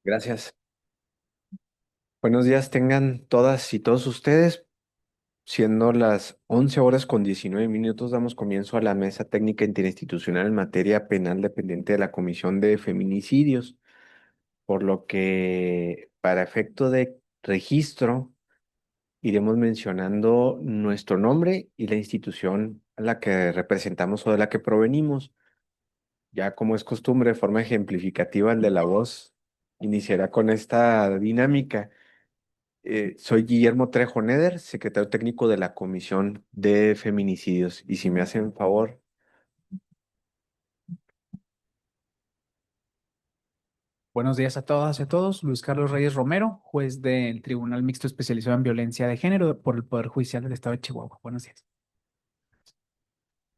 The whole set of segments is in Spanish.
Gracias. Buenos días tengan todas y todos ustedes. Siendo las 11 horas con 19 minutos, damos comienzo a la mesa técnica interinstitucional en materia penal dependiente de la Comisión de Feminicidios, por lo que para efecto de registro iremos mencionando nuestro nombre y la institución a la que representamos o de la que provenimos. Ya como es costumbre, de forma ejemplificativa, el de la voz iniciará con esta dinámica. Soy Guillermo Trejo Neder, secretario técnico de la Comisión de Feminicidios. Y si me hacen favor, Buenos días a todas y a todos. Luis Carlos Reyes Romero, juez del Tribunal Mixto Especializado en Violencia de Género por el Poder Judicial del Estado de Chihuahua. Buenos días.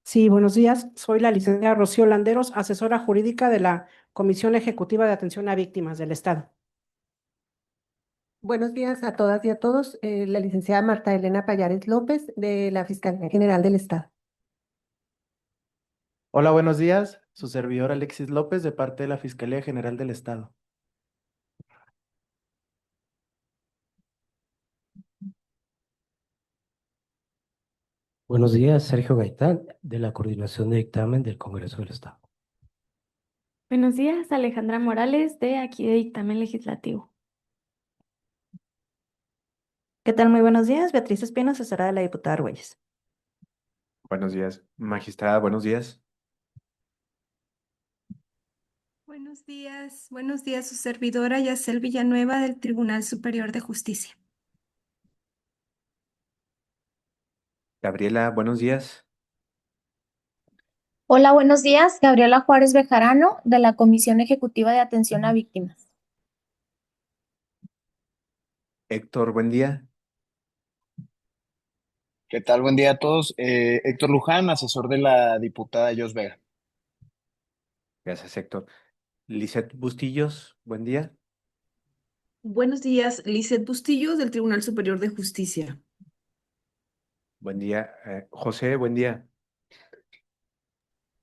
Sí, buenos días. Soy la licenciada Rocío Landeros, asesora jurídica de la Comisión Ejecutiva de Atención a Víctimas del Estado. Buenos días a todas y a todos. La licenciada Marta Elena Payares López de la Fiscalía General del Estado. Hola, buenos días. Su servidor Alexis López de parte de la Fiscalía General del Estado. Buenos días, Sergio Gaitán, de la Coordinación de Dictamen del Congreso del Estado. Buenos días, Alejandra Morales, de aquí de Dictamen Legislativo. ¿Qué tal? Muy buenos días. Beatriz Espino, asesora de la diputada Argüelles. buenos días. Magistrada, buenos días. Buenos días, su servidora Yacel Villanueva del Tribunal Superior de Justicia. Gabriela, buenos días. Hola, buenos días. Gabriela Juárez Bejarano, de la Comisión Ejecutiva de Atención a Víctimas. Héctor, buen día. ¿Qué tal? Buen día a todos. Héctor Luján, asesor de la diputada Jos Vega. Gracias, Héctor. Lisette Bustillos, buen día. Buenos días, Lizeth Bustillos del Tribunal Superior de Justicia. Buen día. José, buen día.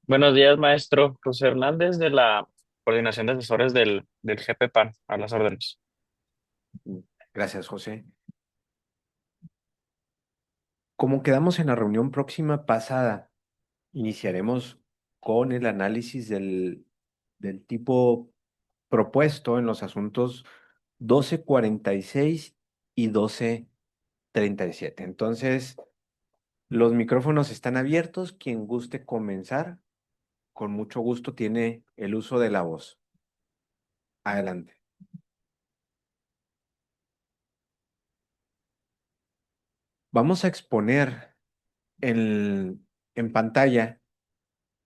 Buenos días, maestro José Hernández de la Coordinación de Asesores del GPPAN, a las órdenes. Gracias, José. Como quedamos en la reunión próxima pasada, iniciaremos con el análisis del tipo propuesto en los asuntos 1246 y 1237. Entonces, los micrófonos están abiertos. Quien guste comenzar, con mucho gusto tiene el uso de la voz. Adelante. Vamos a exponer en pantalla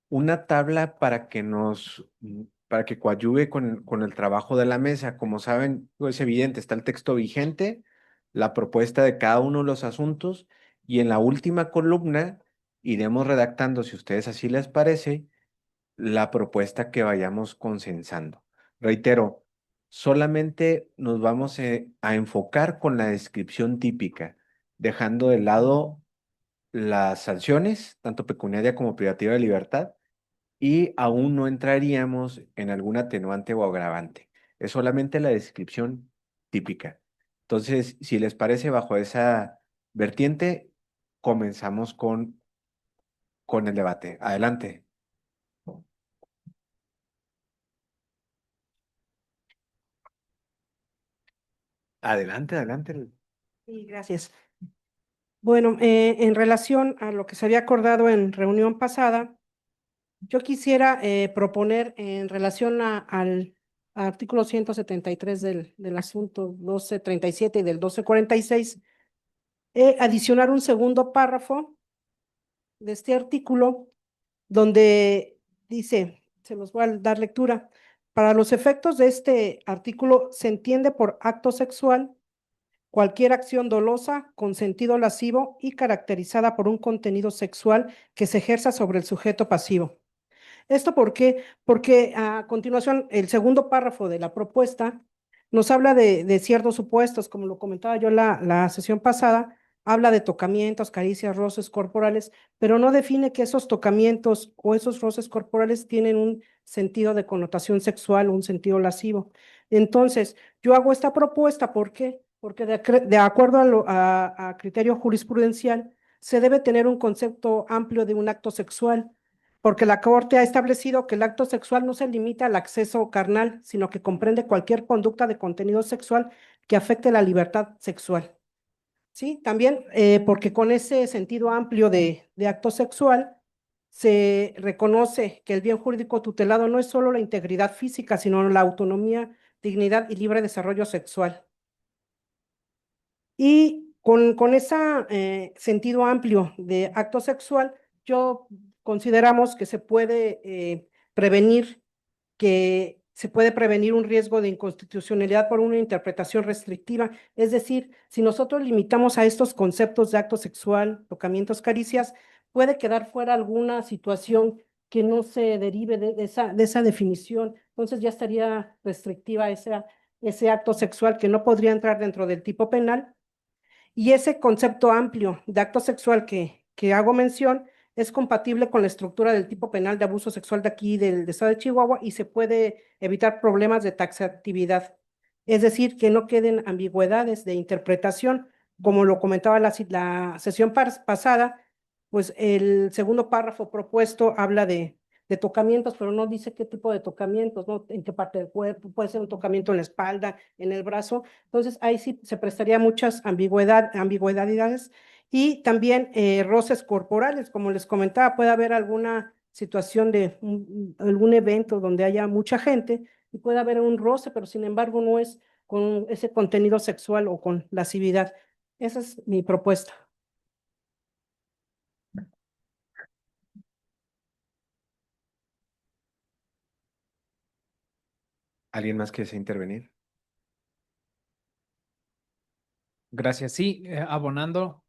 una tabla para que coadyuve con el trabajo de la mesa. Como saben, es evidente, está el texto vigente, la propuesta de cada uno de los asuntos, y en la última columna iremos redactando, si a ustedes así les parece, la propuesta que vayamos consensando. Reitero, solamente nos vamos a enfocar con la descripción típica, dejando de lado las sanciones, tanto pecuniaria como privativa de libertad, y aún no entraríamos en algún atenuante o agravante. Es solamente la descripción típica. Entonces, si les parece, bajo esa vertiente, comenzamos con el debate. Adelante. Adelante, adelante. Sí, gracias. Bueno, en relación a lo que se había acordado en reunión pasada, yo quisiera proponer en relación al artículo 173 del asunto 1237 y del 1246, adicionar un segundo párrafo de este artículo donde dice, se los voy a dar lectura, para los efectos de este artículo se entiende por acto sexual cualquier acción dolosa con sentido lascivo y caracterizada por un contenido sexual que se ejerza sobre el sujeto pasivo. ¿Esto por qué? Porque a continuación el segundo párrafo de la propuesta nos habla de ciertos supuestos, como lo comentaba yo la sesión pasada, habla de tocamientos, caricias, roces corporales, pero no define que esos tocamientos o esos roces corporales tienen un sentido de connotación sexual, un sentido lascivo. Entonces, yo hago esta propuesta, ¿por qué? Porque de acuerdo a criterio jurisprudencial, se debe tener un concepto amplio de un acto sexual, porque la Corte ha establecido que el acto sexual no se limita al acceso carnal, sino que comprende cualquier conducta de contenido sexual que afecte la libertad sexual. Sí, también porque con ese sentido amplio de acto sexual se reconoce que el bien jurídico tutelado no es solo la integridad física, sino la autonomía, dignidad y libre desarrollo sexual. Y con ese sentido amplio de acto sexual, yo consideramos que se puede prevenir un riesgo de inconstitucionalidad por una interpretación restrictiva. Es decir, si nosotros limitamos a estos conceptos de acto sexual, tocamientos, caricias, puede quedar fuera alguna situación que no se derive de esa definición. Entonces ya estaría restrictiva ese acto sexual que no podría entrar dentro del tipo penal y ese concepto amplio de acto sexual que hago mención es compatible con la estructura del tipo penal de abuso sexual de aquí del estado de Chihuahua y se puede evitar problemas de taxatividad. Es decir, que no queden ambigüedades de interpretación, como lo comentaba la sesión pasada, pues el segundo párrafo propuesto habla de tocamientos, pero no dice qué tipo de tocamientos, ¿no? En qué parte del cuerpo, puede ser un tocamiento en la espalda, en el brazo. Entonces, ahí sí se prestaría muchas ambigüedades y también roces corporales, como les comentaba, puede haber alguna situación de algún evento donde haya mucha gente y puede haber un roce, pero sin embargo no es con ese contenido sexual o con lascividad. Esa es mi propuesta. ¿Alguien más que desea intervenir? Gracias. Sí, abonando,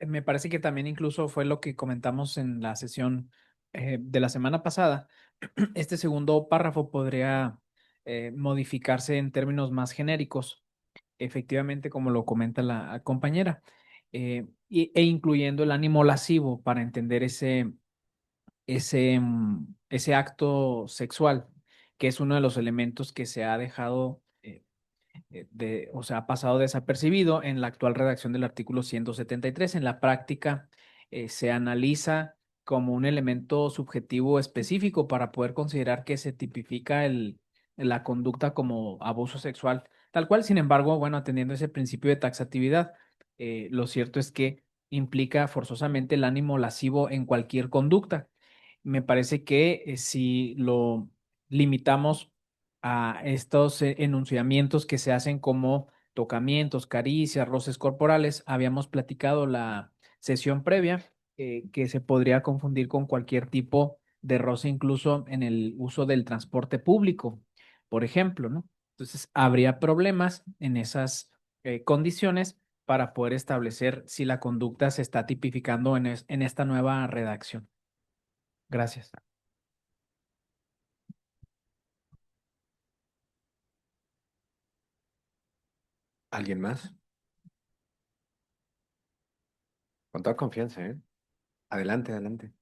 me parece que también incluso fue lo que comentamos en la sesión de la semana pasada. Este segundo párrafo podría modificarse en términos más genéricos, efectivamente, como lo comenta la compañera, e incluyendo el ánimo lascivo para entender ese acto sexual, que es uno de los elementos que se ha dejado o sea, ha pasado desapercibido en la actual redacción del artículo 173. En la práctica, se analiza como un elemento subjetivo específico para poder considerar que se tipifica la conducta como abuso sexual, tal cual. Sin embargo, bueno, atendiendo ese principio de taxatividad, lo cierto es que implica forzosamente el ánimo lascivo en cualquier conducta. Me parece que si lo limitamos a estos enunciamientos que se hacen como tocamientos, caricias, roces corporales. Habíamos platicado la sesión previa que se podría confundir con cualquier tipo de roce, incluso en el uso del transporte público, por ejemplo, ¿no? Entonces, habría problemas en esas condiciones para poder establecer si la conducta se está tipificando en esta nueva redacción. Gracias. ¿Alguien más? Con toda confianza, ¿eh? Adelante, adelante.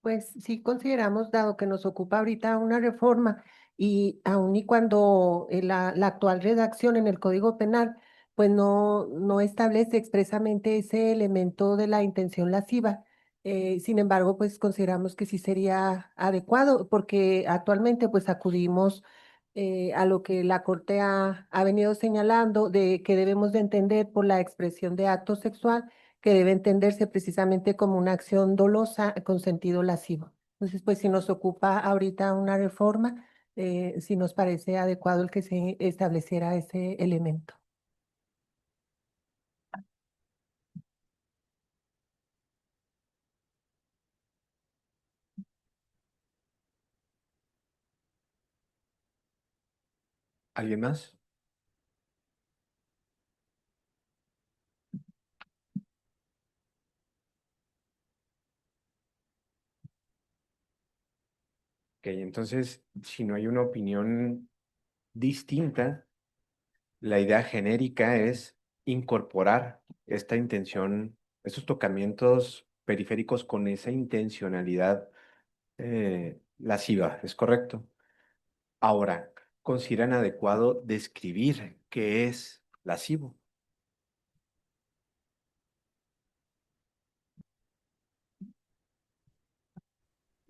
Pues sí consideramos, dado que nos ocupa ahorita una reforma y aun y cuando la actual redacción en el Código Penal pues no establece expresamente ese elemento de la intención lasciva, sin embargo pues consideramos que sí sería adecuado porque actualmente pues acudimos a lo que la Corte ha venido señalando de que debemos de entender por la expresión de acto sexual que debe entenderse precisamente como una acción dolosa con sentido lascivo. Entonces, pues si nos ocupa ahorita una reforma, si nos parece adecuado el que se estableciera ese elemento. ¿Alguien más? Ok, entonces, si no hay una opinión distinta, la idea genérica es incorporar esta intención, estos tocamientos periféricos con esa intencionalidad lasciva, ¿es correcto? Ahora, ¿consideran adecuado describir qué es lascivo?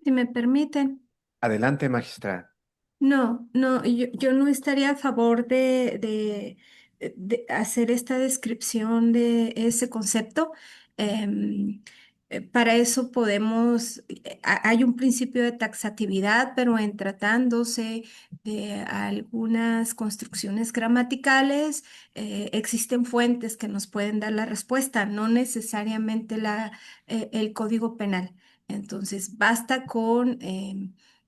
Si me permiten. Adelante, magistrada. No, no, yo no estaría a favor de hacer esta descripción de ese concepto. Em, para eso podemos, hay un principio de taxatividad, pero en tratándose de algunas construcciones gramaticales, existen fuentes que nos pueden dar la respuesta, no necesariamente el Código Penal. Entonces, basta con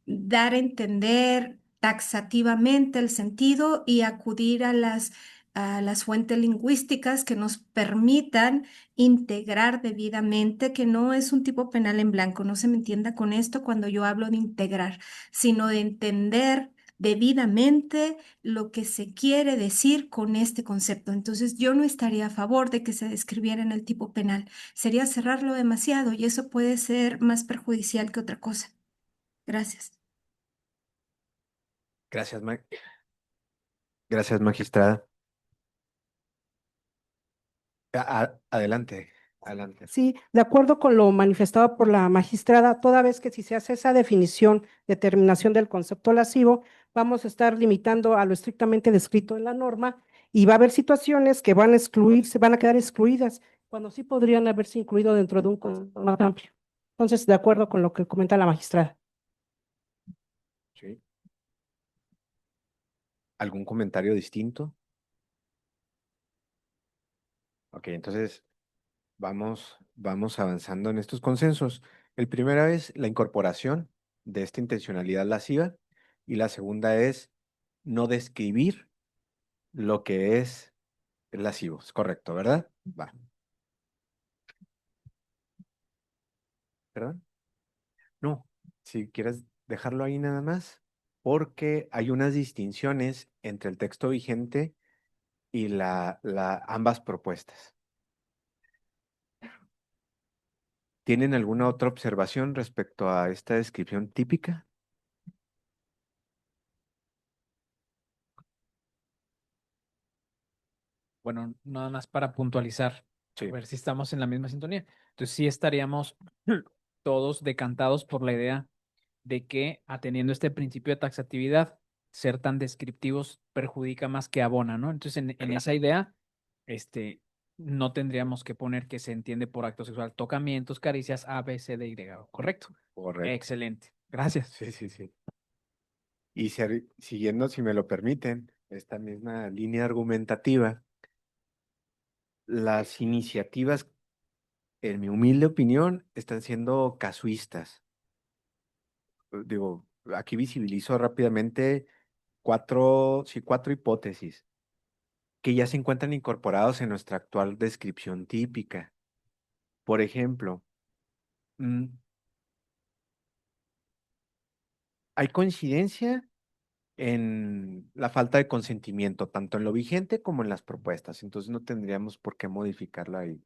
dar a entender taxativamente el sentido y acudir a las fuentes lingüísticas que nos permitan integrar debidamente, que no es un tipo penal en blanco, no se me entienda con esto cuando yo hablo de integrar, sino de entender debidamente lo que se quiere decir con este concepto. Entonces, yo no estaría a favor de que se describiera en el tipo penal. Sería cerrarlo demasiado y eso puede ser más perjudicial que otra cosa. Gracias. Gracias, gracias, magistrada. Adelante, adelante. Sí, de acuerdo con lo manifestado por la magistrada, toda vez que si se hace esa definición, determinación del concepto lascivo, vamos a estar limitando a lo estrictamente descrito en la norma y va a haber situaciones que van a excluirse, van a quedar excluidas, cuando sí podrían haberse incluido dentro de un concepto más amplio. Entonces, de acuerdo con lo que comenta la magistrada. Sí. ¿Algún comentario distinto? Ok, entonces vamos avanzando en estos consensos. El primero es la incorporación de esta intencionalidad lasciva y la segunda es no describir lo que es lascivo. Es correcto, ¿verdad? Va. ¿Perdón? No, si quieres dejarlo ahí nada más, porque hay unas distinciones entre el texto vigente y ambas propuestas. ¿Tienen alguna otra observación respecto a esta descripción típica? Bueno, nada más para puntualizar, Sí. a ver si estamos en la misma sintonía. Entonces, sí estaríamos todos decantados por la idea de que, atendiendo este principio de taxatividad, ser tan descriptivos perjudica más que abona, ¿no? Entonces, en esa idea, no tendríamos que poner que se entiende por acto sexual tocamientos, caricias, A, B, C, D, Y, ¿correcto? Correcto. Excelente. Gracias. Sí, sí, sí. Y siguiendo, si me lo permiten, esta misma línea argumentativa, las iniciativas, en mi humilde opinión, están siendo casuistas. Digo, aquí visibilizo rápidamente cuatro hipótesis que ya se encuentran incorporados en nuestra actual descripción típica. Por ejemplo, hay coincidencia en la falta de consentimiento, tanto en lo vigente como en las propuestas, entonces no tendríamos por qué modificarlo ahí.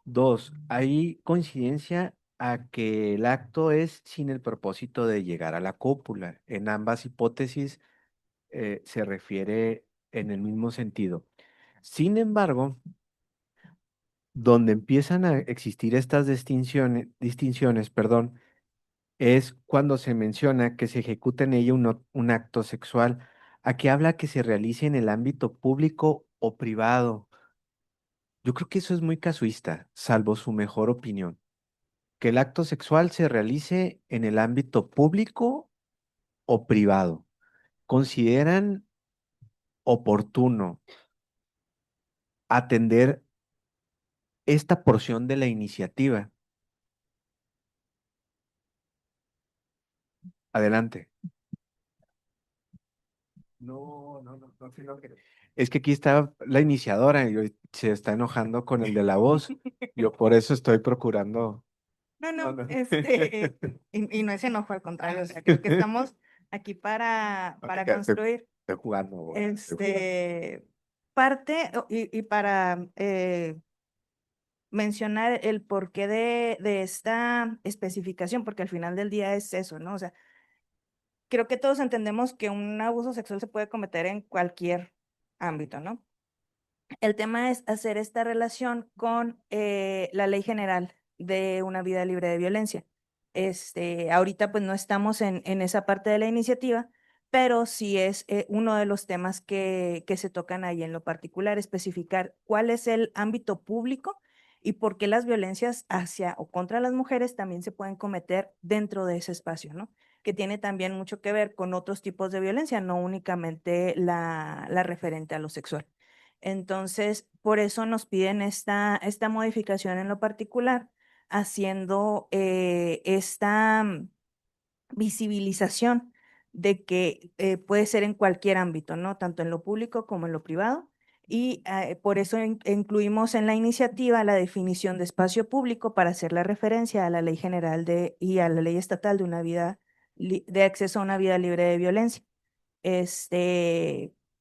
Dos, hay coincidencia a que el acto es sin el propósito de llegar a la cópula. En ambas hipótesis se refiere en el mismo sentido. Sin embargo, donde empiezan a existir estas distinciones, perdón, es cuando se menciona que se ejecuta en ella un acto sexual. Aquí habla que se realice en el ámbito público o privado. Yo creo que eso es muy casuista, salvo su mejor opinión. Que el acto sexual se realice en el ámbito público o privado. ¿Consideran oportuno atender esta porción de la iniciativa? Adelante. No, sino que... Es que aquí está la iniciadora y hoy se está enojando con el de la voz. Yo por eso estoy procurando. No, no. y no es enojo, al contrario, o sea, creo que estamos aquí para Ok, construir. estoy jugando, güey, estoy jugando. parte y para mencionar el porqué de esta especificación, porque al final del día es eso, ¿no? O sea, creo que todos entendemos que un abuso sexual se puede cometer en cualquier ámbito, ¿no? El tema es hacer esta relación con la Ley General de una vida libre de violencia. Ahorita pues no estamos en esa parte de la iniciativa, pero sí es uno de los temas que se tocan ahí en lo particular, especificar cuál es el ámbito público y por qué las violencias hacia o contra las mujeres también se pueden cometer dentro de ese espacio, ¿no? Que tiene también mucho que ver con otros tipos de violencia, no únicamente la referente a lo sexual. Entonces, por eso nos piden esta modificación en lo particular, haciendo esta visibilización de que puede ser en cualquier ámbito, ¿no? Tanto en lo público como en lo privado. Y por eso incluimos en la iniciativa la definición de espacio público para hacer la referencia a la Ley General y a la Ley Estatal de una vida de acceso a una vida libre de violencia.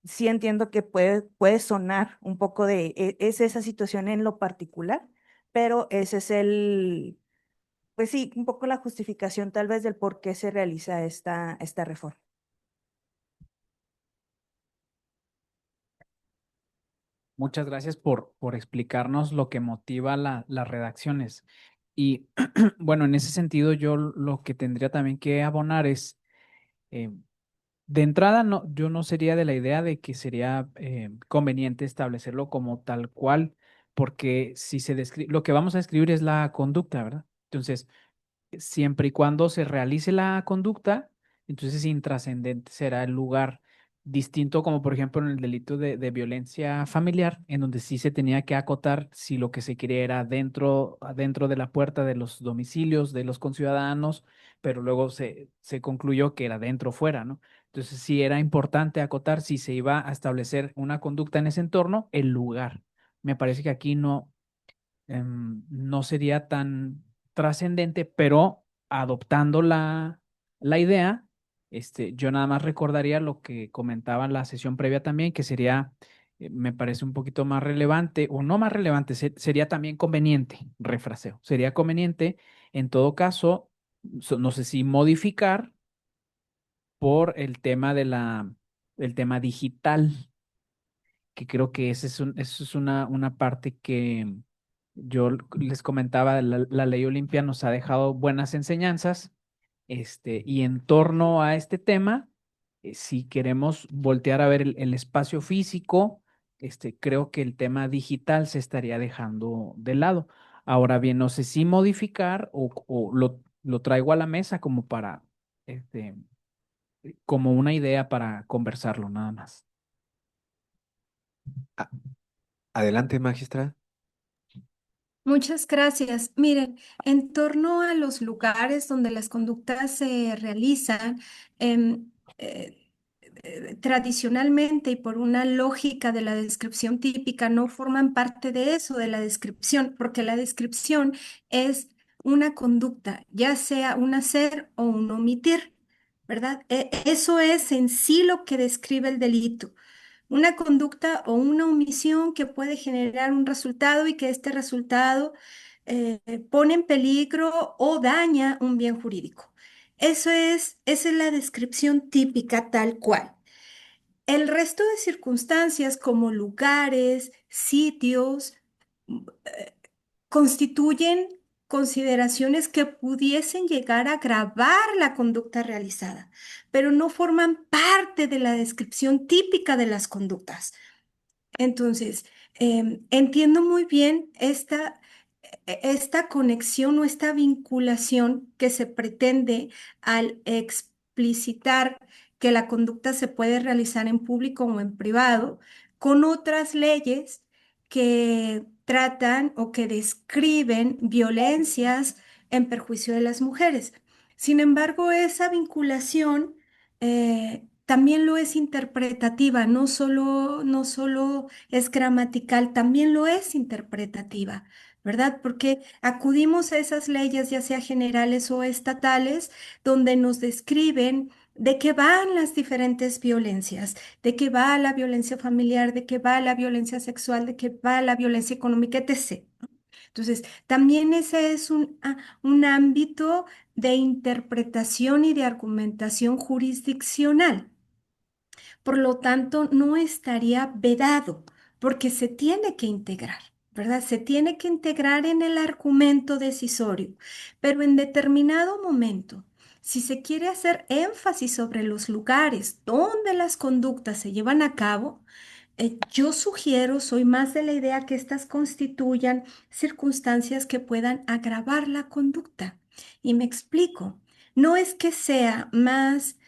Sí entiendo que puede sonar un poco es esa situación en lo particular, pero ese es pues sí, un poco la justificación tal vez del por qué se realiza esta reforma. Muchas gracias por explicarnos lo que motiva las redacciones. Y bueno, en ese sentido, yo lo que tendría también que abonar es, eh, de entrada, no, yo no sería de la idea de que sería conveniente establecerlo como tal cual, porque si se describe, lo que vamos a escribir es la conducta, ¿verdad? Entonces, siempre y cuando se realice la conducta, entonces intrascendente será el lugar distinto, como por ejemplo en el delito de violencia familiar, en donde sí se tenía que acotar si lo que se quería era dentro de la puerta de los domicilios de los conciudadanos, pero luego se concluyó que era dentro o fuera, ¿no? Entonces sí era importante acotar si se iba a establecer una conducta en ese entorno, el lugar. Me parece que aquí no sería tan trascendente, pero adoptando la idea, yo nada más recordaría lo que comentaba en la sesión previa también, que sería, me parece un poquito más relevante, o no más relevante, sería también conveniente, refraseo, sería conveniente, en todo caso, no sé si modificar por el tema el tema digital, que creo que eso es una parte que yo les comentaba, la ley Olimpia nos ha dejado buenas enseñanzas, y en torno a este tema, si queremos voltear a ver el espacio físico, creo que el tema digital se estaría dejando de lado. Ahora bien, no sé si modificar o lo traigo a la mesa como este, como una idea para conversarlo, nada más. A- Adelante, magistra. Muchas gracias. Miren, en torno a los lugares donde las conductas se realizan, em, tradicionalmente y por una lógica de la descripción típica, no forman parte de eso, de la descripción, porque la descripción es una conducta, ya sea un hacer o un omitir, ¿verdad? Eso es en sí lo que describe el delito. Una conducta o una omisión que puede generar un resultado y que este resultado pone en peligro o daña un bien jurídico. Esa es la descripción típica tal cual. El resto de circunstancias como lugares, sitios, constituyen consideraciones que pudiesen llegar a agravar la conducta realizada, pero no forman parte de la descripción típica de las conductas. Entonces, entiendo muy bien esta conexión o esta vinculación que se pretende al explicitar que la conducta se puede realizar en público o en privado con otras leyes que tratan o que describen violencias en perjuicio de las mujeres. Sin embargo, esa vinculación también lo es interpretativa, no solo es gramatical, también lo es interpretativa. ¿Verdad? Porque acudimos a esas leyes, ya sea generales o estatales, donde nos describen de qué van las diferentes violencias, de qué va la violencia familiar, de qué va la violencia sexual, de qué va la violencia económica, etc. Entonces, también ese es un ámbito de interpretación y de argumentación jurisdiccional. Por lo tanto, no estaría vedado porque se tiene que integrar, ¿verdad? Se tiene que integrar en el argumento decisorio, pero en determinado momento, si se quiere hacer énfasis sobre los lugares donde las conductas se llevan a cabo, yo sugiero, soy más de la idea que estas constituyan circunstancias que puedan agravar la conducta. Y me explico, no es que sea más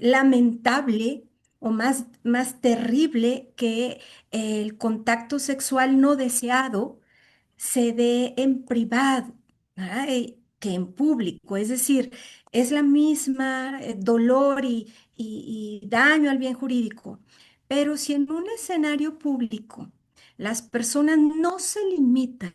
lamentable o más terrible que el contacto sexual no deseado se dé en privado, ¿verdad? Que en público. Es decir, es la misma dolor y daño al bien jurídico. Pero si en un escenario público las personas no se limitan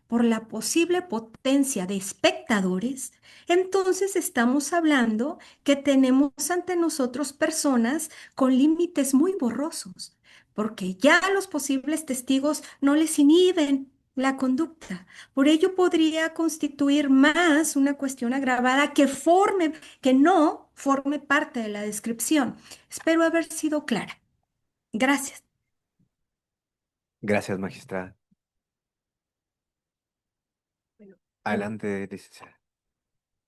por la posible potencia de espectadores, entonces estamos hablando que tenemos ante nosotros personas con límites muy borrosos, porque ya los posibles testigos no les inhiben la conducta. Por ello podría constituir más una cuestión agravada que no forme parte de la descripción. Espero haber sido clara. Gracias. Gracias, magistrada. Bueno, Adelante, licenciada.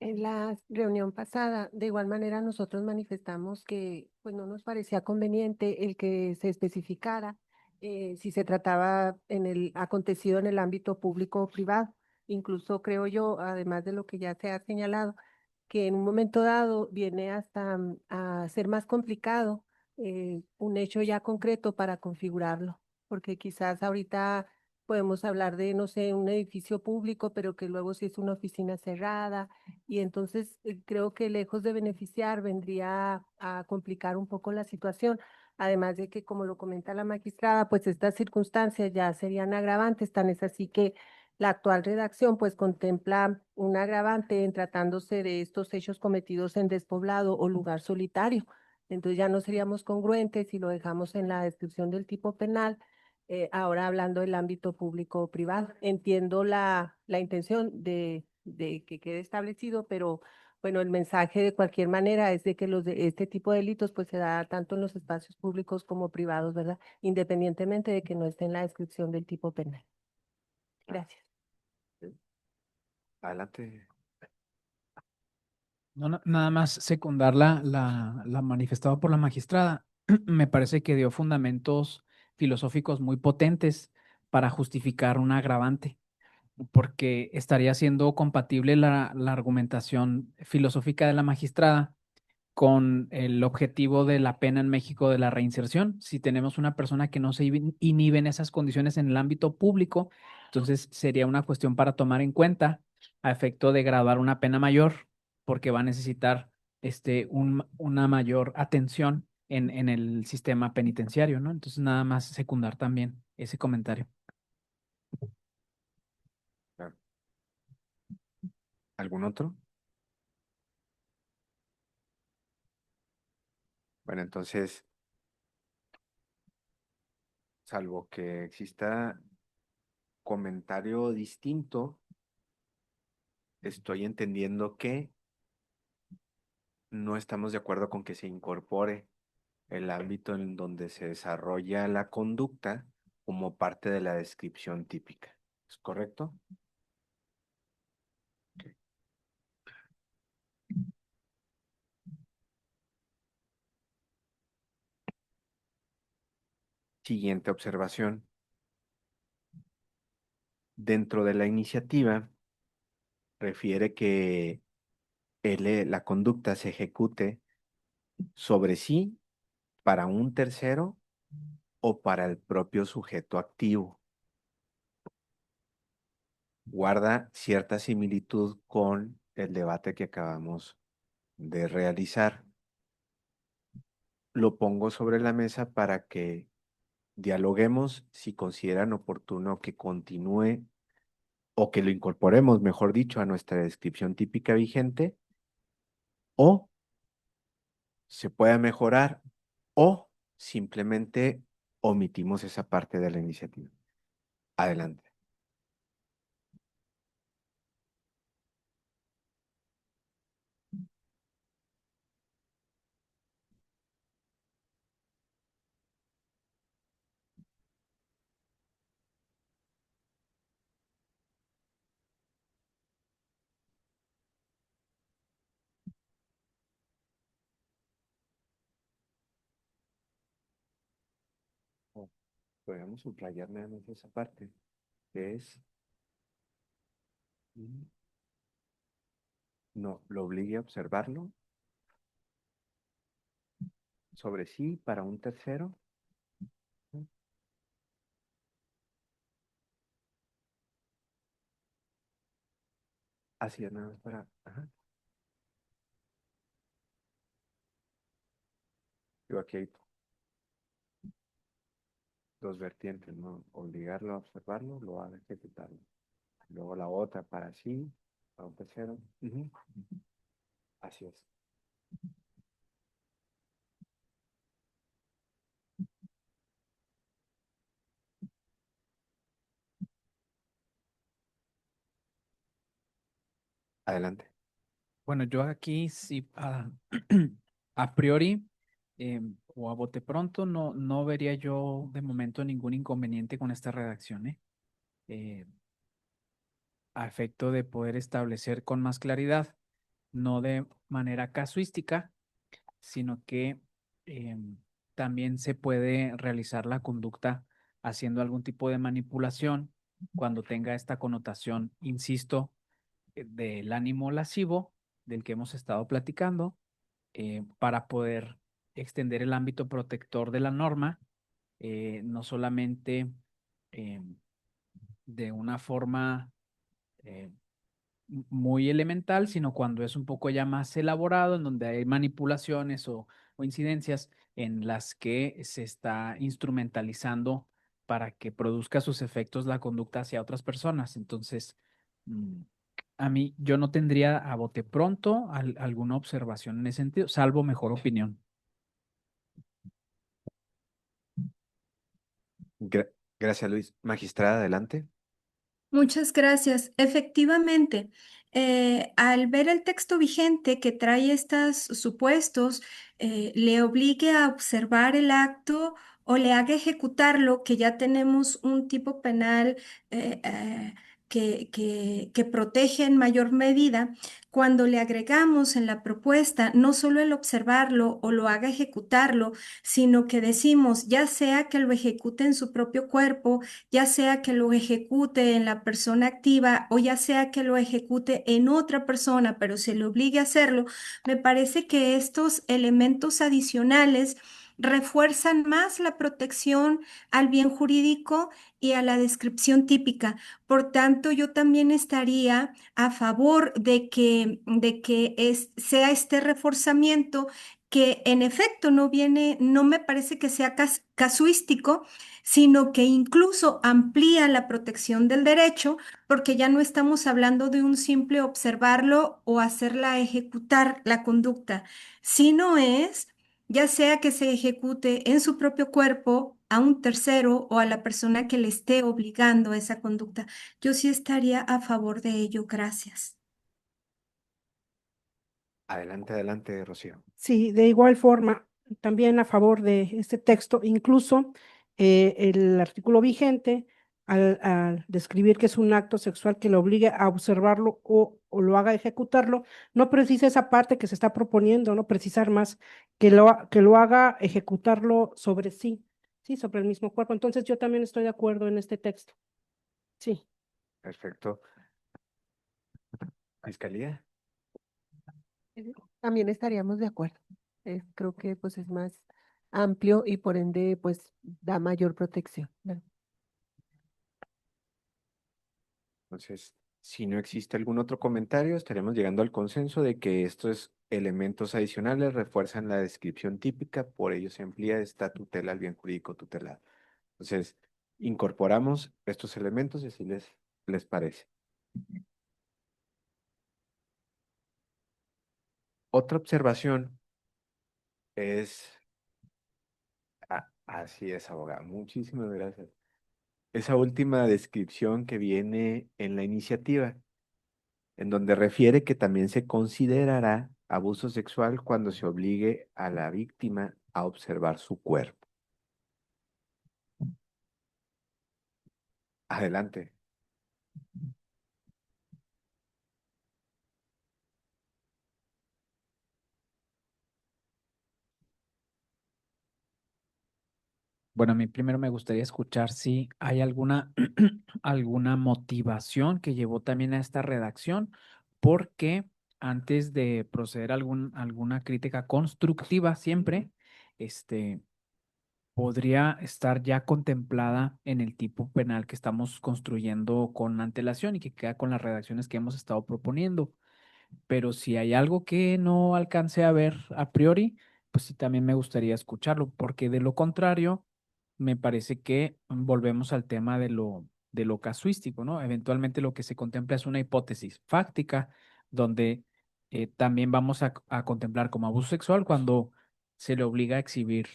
en la reunión pasada, de igual manera, nosotros manifestamos que pues, no nos parecía conveniente el que se especificara si se trataba en el acontecido en el ámbito público o privado. Incluso creo yo, además de lo que ya se ha señalado, que en un momento dado viene hasta a ser más complicado un hecho ya concreto para configurarlo, porque quizás ahorita podemos hablar de, no sé, un edificio público, pero que luego si es una oficina cerrada, y entonces creo que lejos de beneficiar vendría a complicar un poco la situación. Además de que, como lo comenta la magistrada, pues estas circunstancias ya serían agravantes, tan es así que la actual redacción pues contempla un agravante en tratándose de estos hechos cometidos en despoblado o lugar solitario. Entonces ya no seríamos congruentes si lo dejamos en la descripción del tipo penal, ahora hablando del ámbito público o privado. Entiendo la intención de que quede establecido, pero bueno, el mensaje de cualquier manera es de que los de este tipo de delitos pues se da tanto en los espacios públicos como privados, ¿verdad? Independientemente de que no esté en la descripción del tipo penal. Gracias. Adelante. No, nada más secundar la manifestada por la magistrada. Me parece que dio fundamentos filosóficos muy potentes para justificar un agravante, porque estaría siendo compatible la argumentación filosófica de la magistrada con el objetivo de la pena en México de la reinserción. Si tenemos una persona que no se inhibe en esas condiciones en el ámbito público, entonces sería una cuestión para tomar en cuenta a efecto de graduar una pena mayor, porque va a necesitar una mayor atención en el sistema penitenciario, ¿no? Entonces, nada más secundar también ese comentario. Claro. ¿Algún otro? Bueno, entonces, salvo que exista comentario distinto, estoy entendiendo que no estamos de acuerdo con que se incorpore el ámbito en donde se desarrolla la conducta como parte de la descripción típica. ¿Es correcto? Siguiente observación. Dentro de la iniciativa, refiere que la conducta se ejecute sobre sí, para un tercero o para el propio sujeto activo. Guarda cierta similitud con el debate que acabamos de realizar. Lo pongo sobre la mesa para que dialoguemos si consideran oportuno que continúe o que lo incorporemos, mejor dicho, a nuestra descripción típica vigente, o se pueda mejorar o simplemente omitimos esa parte de la iniciativa. Adelante. Oh, podríamos subrayar nada más esa parte, que es, no, lo obligue a observarlo sobre sí para un tercero. Así es, nada más para... Ajá. Yo aquí hay dos vertientes, ¿no? Obligarlo a observarlo, lo haga ejecutarlo. Luego la otra para sí, para un tercero. Ujú. Así es. Adelante. Bueno, yo aquí sí, a priori o a bote pronto, no vería yo de momento ningún inconveniente con esta redacción, ¿eh? Eh, a efecto de poder establecer con más claridad, no de manera casuística, sino que también se puede realizar la conducta haciendo algún tipo de manipulación cuando tenga esta connotación, insisto, del ánimo lascivo del que hemos estado platicando, para poder extender el ámbito protector de la norma, no solamente eh, de una forma eh, muy elemental, sino cuando es un poco ya más elaborado, en donde hay manipulaciones o incidencias en las que se está instrumentalizando para que produzca sus efectos la conducta hacia otras personas. Entonces, a mí yo no tendría a bote pronto alguna observación en ese sentido, salvo mejor opinión. Gracias, Luis. Magistrada, adelante. Muchas gracias. Efectivamente, al ver el texto vigente que trae estos supuestos, le obligue a observar el acto o le haga ejecutarlo, que ya tenemos un tipo penal que protege en mayor medida, cuando le agregamos en la propuesta no solo el observarlo o lo haga ejecutarlo, sino que decimos, ya sea que lo ejecute en su propio cuerpo, ya sea que lo ejecute en la persona activa o ya sea que lo ejecute en otra persona, pero se le obligue a hacerlo, me parece que estos elementos adicionales refuerzan más la protección al bien jurídico y a la descripción típica. Por tanto, yo también estaría a favor de que sea este reforzamiento que en efecto no viene, no me parece que sea casuístico, sino que incluso amplía la protección del derecho, porque ya no estamos hablando de un simple observarlo o hacerla ejecutar la conducta, sino es, ya sea que se ejecute en su propio cuerpo, a un tercero o a la persona que le esté obligando a esa conducta. Yo sí estaría a favor de ello. Gracias. Adelante, adelante, Rocío. Sí, de igual forma, también a favor de este texto, incluso el artículo vigente, al describir que es un acto sexual que le obligue a observarlo o lo haga ejecutarlo, no precisa esa parte que se está proponiendo, no precisar más, que lo haga ejecutarlo sobre sí, sí, sobre el mismo cuerpo. Entonces yo también estoy de acuerdo en este texto. Sí. Perfecto. Fiscalía. También estaríamos de acuerdo. Creo que pues es más amplio y por ende pues da mayor protección, ¿verdad? Entonces, si no existe algún otro comentario, estaremos llegando al consenso de que estos elementos adicionales refuerzan la descripción típica, por ello se amplía esta tutela al bien jurídico tutelado. Entonces, incorporamos estos elementos y así les parece. Otra observación Es, así es, abogada. Muchísimas gracias. Esa última descripción que viene en la iniciativa, en donde refiere que también se considerará abuso sexual cuando se obligue a la víctima a observar su cuerpo. Adelante. Bueno, a mí primero me gustaría escuchar si hay alguna, alguna motivación que llevó también a esta redacción, porque antes de proceder a alguna crítica constructiva siempre, este, podría estar ya contemplada en el tipo penal que estamos construyendo con antelación y que queda con las redacciones que hemos estado proponiendo. Pero si hay algo que no alcance a ver a priori, pues sí también me gustaría escucharlo, porque de lo contrario, me parece que volvemos al tema de lo casuístico, ¿no? Eventualmente lo que se contempla es una hipótesis fáctica, donde también vamos a contemplar como abuso sexual cuando se le obliga a exhibir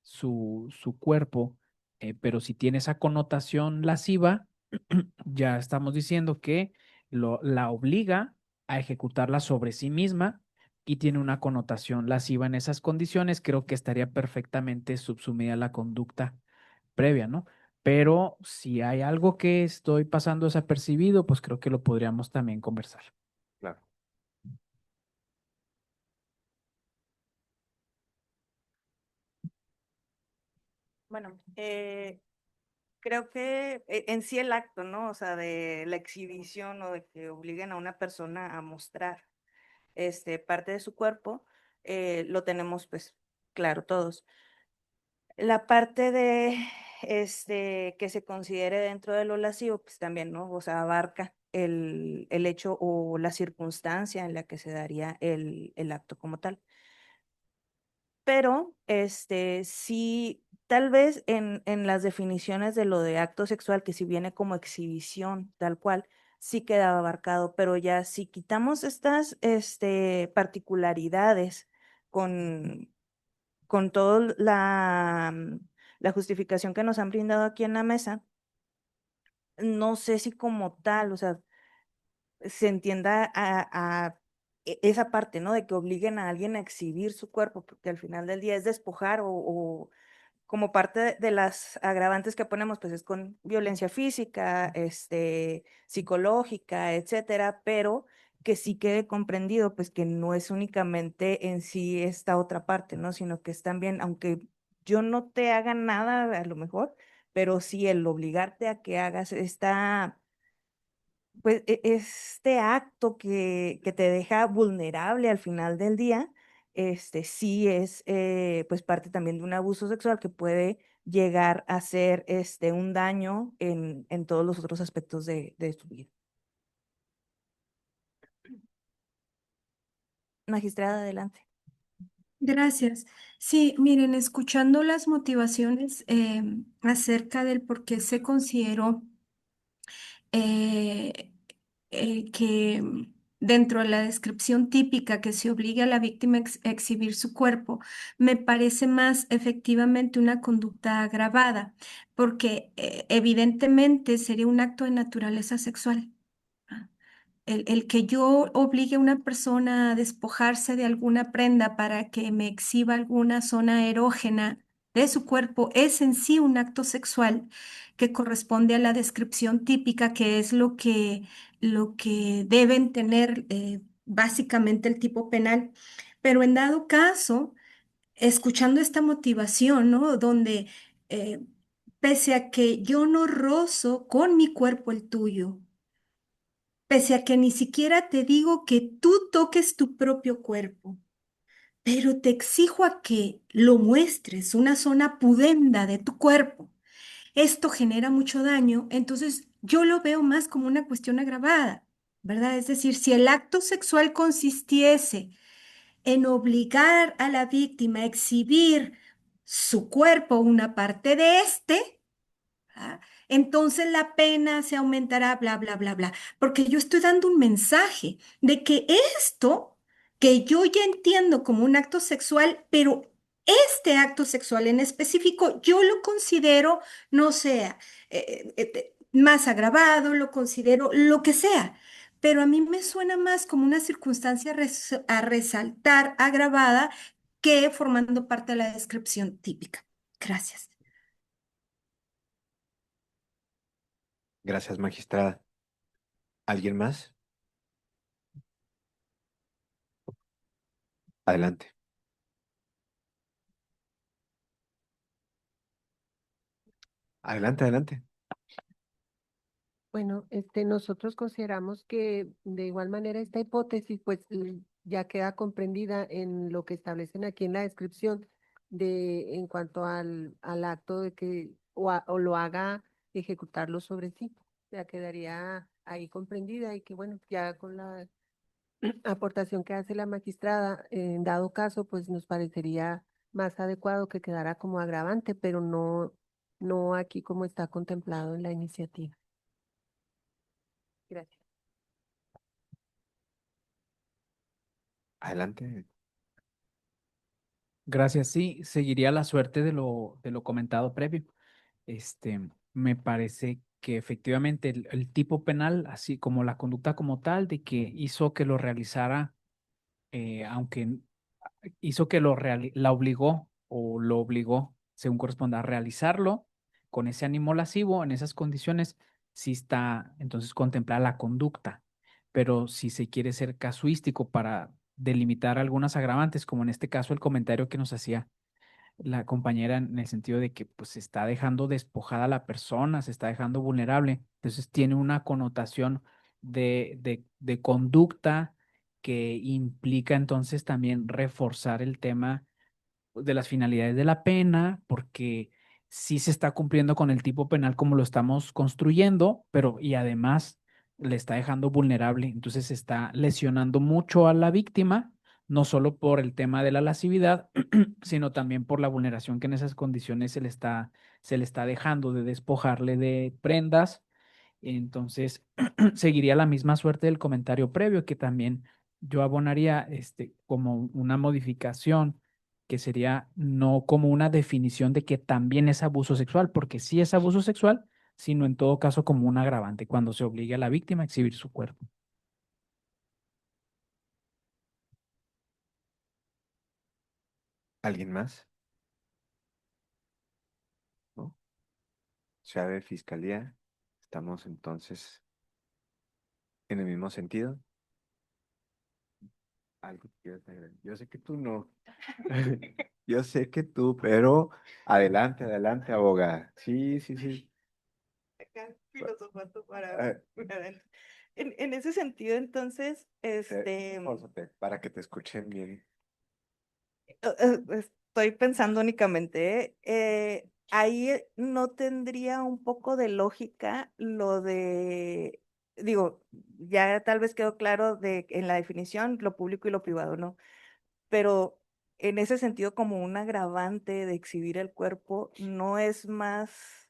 su cuerpo, pero si tiene esa connotación lasciva, ya estamos diciendo que la obliga a ejecutarla sobre sí misma y tiene una connotación lasciva en esas condiciones, creo que estaría perfectamente subsumida a la conducta previa, ¿no? Pero si hay algo que estoy pasando desapercibido, pues creo que lo podríamos también conversar. Claro. Bueno, creo que en sí el acto, ¿no? O sea, de la exhibición o de que obliguen a una persona a mostrar parte de su cuerpo, lo tenemos pues claro todos. La parte de que se considere dentro de lo lascivo, pues también, ¿no? O sea, abarca el hecho o la circunstancia en la que se daría el acto como tal. Pero, sí, tal vez en las definiciones de lo de acto sexual, que si viene como exhibición, tal cual, sí quedaba abarcado, pero ya si quitamos estas, particularidades con, con toda la justificación que nos han brindado aquí en la mesa, no sé si como tal, o sea, se entienda a esa parte, ¿no? De que obliguen a alguien a exhibir su cuerpo, porque al final del día es despojar o como parte de las agravantes que ponemos, pues es con violencia física, psicológica, etcétera, pero que sí quede comprendido, pues que no es únicamente en sí esta otra parte, ¿no? Sino que es también, aunque yo no te haga nada a lo mejor, pero sí el obligarte a que hagas esta pues este acto que te deja vulnerable al final del día, sí es pues parte también de un abuso sexual que puede llegar a ser un daño en todos los otros aspectos de tu vida. Magistrada, adelante. Gracias. Sí, miren, escuchando las motivaciones acerca del por qué se consideró eh, que dentro de la descripción típica que se obliga a la víctima a exhibir su cuerpo, me parece más efectivamente una conducta agravada, porque evidentemente sería un acto de naturaleza sexual. El que yo obligue a una persona a despojarse de alguna prenda para que me exhiba alguna zona erógena de su cuerpo es en sí un acto sexual que corresponde a la descripción típica, que es lo que deben tener básicamente el tipo penal. Pero en dado caso, escuchando esta motivación, ¿no? Donde pese a que yo no rozo con mi cuerpo el tuyo, pese a que ni siquiera te digo que tú toques tu propio cuerpo, pero te exijo a que lo muestres, una zona pudenda de tu cuerpo. Esto genera mucho daño, entonces yo lo veo más como una cuestión agravada, ¿verdad? Es decir, si el acto sexual consistiese en obligar a la víctima a exhibir su cuerpo, una parte de este, ¿ah? Entonces la pena se aumentará, bla, bla, bla, bla, porque yo estoy dando un mensaje de que esto, que yo ya entiendo como un acto sexual, pero este acto sexual en específico, yo lo considero, no sea más agravado, lo considero lo que sea, pero a mí me suena más como una circunstancia a resaltar agravada que formando parte de la descripción típica. Gracias. Gracias, magistrada. ¿Alguien más? Adelante. Adelante, adelante. Bueno, nosotros consideramos que de igual manera esta hipótesis pues ya queda comprendida en lo que establecen aquí en la descripción en cuanto al acto de que o lo haga ejecutarlo sobre sí. Ya quedaría ahí comprendida y que bueno, ya con la aportación que hace la magistrada, en dado caso, pues nos parecería más adecuado que quedara como agravante, pero no aquí como está contemplado en la iniciativa. Gracias. Adelante. Gracias. Sí, seguiría la suerte de lo comentado previo. Me parece que efectivamente el tipo penal, así como la conducta como tal, de que hizo que lo realizara, aunque hizo que la obligó o lo obligó, según corresponda, a realizarlo con ese ánimo lascivo, en esas condiciones, sí está entonces contemplada la conducta. Pero si se quiere ser casuístico para delimitar algunas agravantes, como en este caso el comentario que nos hacía la compañera en el sentido de que pues se está dejando despojada a la persona, se está dejando vulnerable, entonces tiene una connotación de conducta que implica entonces también reforzar el tema de las finalidades de la pena, porque sí se está cumpliendo con el tipo penal como lo estamos construyendo, pero y además le está dejando vulnerable, entonces se está lesionando mucho a la víctima, no solo por el tema de la lascividad, sino también por la vulneración que en esas condiciones se le está dejando de despojarle de prendas. Entonces, seguiría la misma suerte del comentario previo, que también yo abonaría como una modificación, que sería no como una definición de que también es abuso sexual, porque sí es abuso sexual, sino en todo caso como un agravante cuando se obligue a la víctima a exhibir su cuerpo. ¿Alguien más? ¿No? Sea de fiscalía. Estamos entonces en el mismo sentido. Algo que quieras agregar. Yo sé que tú no. Yo sé que tú, pero adelante, adelante, abogada. Sí, sí, sí. Acá filosofando para adentro. En ese sentido, entonces, Esfórzate para que te escuchen bien. estoy pensando únicamente, ahí no tendría un poco de lógica lo de, digo, ya tal vez quedó claro en la definición lo público y lo privado, ¿no? Pero en ese sentido, como un agravante de exhibir el cuerpo, no es más,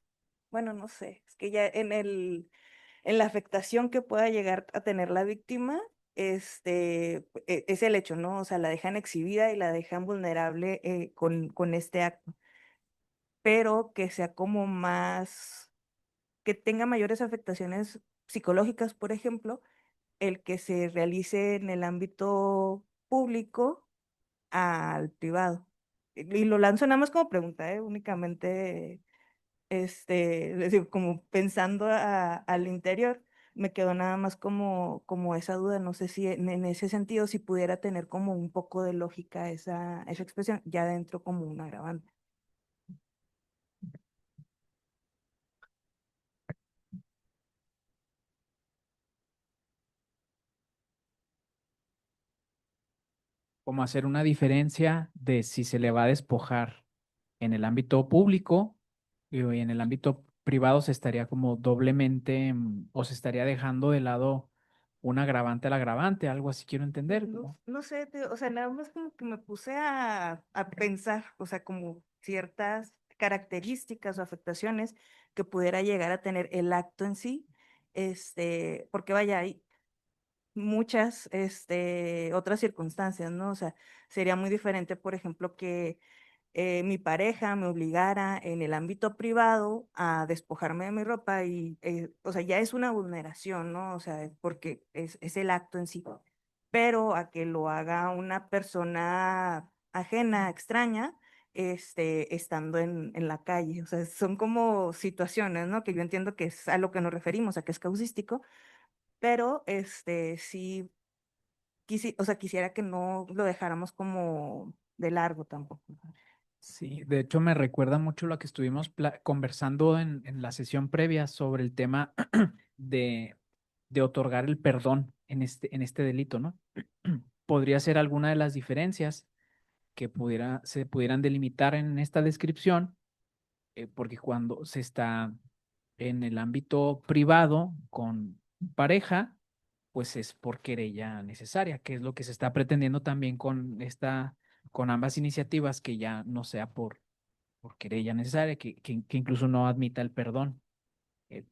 bueno, no sé, es que ya en la afectación que pueda llegar a tener la víctima, es el hecho, ¿no? O sea, la dejan exhibida y la dejan vulnerable con este acto, pero que sea como más, que tenga mayores afectaciones psicológicas, por ejemplo, el que se realice en el ámbito público al privado. Y lo lanzo nada más como pregunta, únicamente les digo, como pensando al interior, me quedó nada más como esa duda, no sé si en ese sentido si pudiera tener como un poco de lógica esa expresión, ya dentro como un agravante. Como hacer una diferencia de si se le va a despojar en el ámbito público y en el ámbito privado se estaría como doblemente o se estaría dejando de lado un agravante al agravante, algo así quiero entender. No sé, o sea, nada más como que me puse a pensar, o sea, como ciertas características o afectaciones que pudiera llegar a tener el acto en sí, porque vaya, hay muchas, otras circunstancias, ¿no? O sea, sería muy diferente, por ejemplo, que mi pareja me obligara en el ámbito privado a despojarme de mi ropa y, o sea, ya es una vulneración, ¿no? O sea, porque es el acto en sí, pero a que lo haga una persona ajena, extraña, estando en la calle. O sea, son como situaciones, ¿no? Que yo entiendo que es a lo que nos referimos, a que es causístico, pero sí, o sea, quisiera que no lo dejáramos como de largo tampoco. Sí, de hecho me recuerda mucho lo que estuvimos conversando en la sesión previa sobre el tema de, de otorgar el perdón en este delito, ¿no? Podría ser alguna de las diferencias que se pudieran delimitar en esta descripción, porque cuando se está en el ámbito privado con pareja, pues es por querella necesaria, que es lo que se está pretendiendo también con ambas iniciativas, que ya no sea por querella necesaria, que incluso no admita el perdón.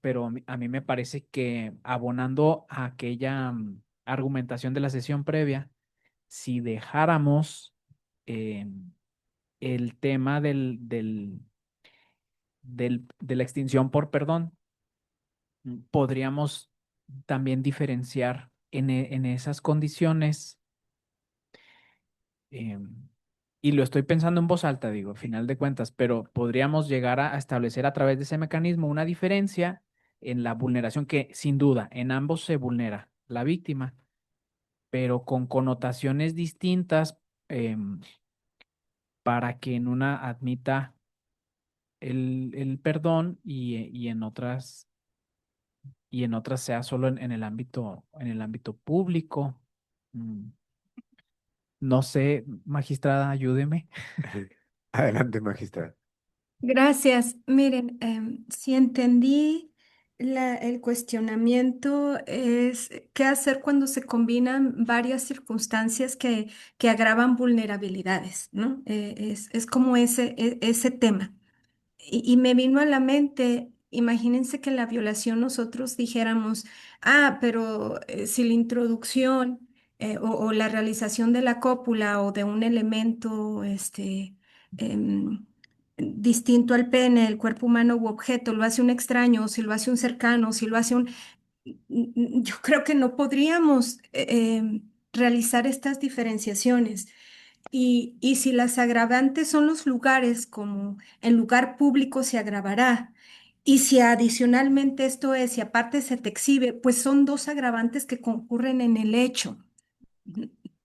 Pero a mí me parece que abonando a aquella argumentación de la sesión previa, si dejáramos eh, el tema de la extinción por perdón, podríamos también diferenciar en esas condiciones. Y lo estoy pensando en voz alta, digo, a final de cuentas, pero podríamos llegar a establecer a través de ese mecanismo una diferencia en la vulneración que sin duda en ambos se vulnera la víctima, pero con connotaciones distintas, para que en una admita el perdón y en otras sea solo en el ámbito público. Mm, No sé, magistrada, ayúdeme. Adelante, magistrada. Gracias. Miren, si entendí el cuestionamiento es qué hacer cuando se combinan varias circunstancias que agravan vulnerabilidades, ¿no? Es como ese tema. Y me vino a la mente, imagínense que en la violación nosotros dijéramos, pero si la introducción o la realización de la cópula o de un elemento em, distinto al pene, el cuerpo humano u objeto, lo hace un extraño, o si lo hace un cercano, o si lo hace un... Yo creo que no podríamos realizar estas diferenciaciones. Y si las agravantes son los lugares, como en lugar público se agravará, y si adicionalmente esto es, si aparte se te exhibe, pues son dos agravantes que concurren en el hecho.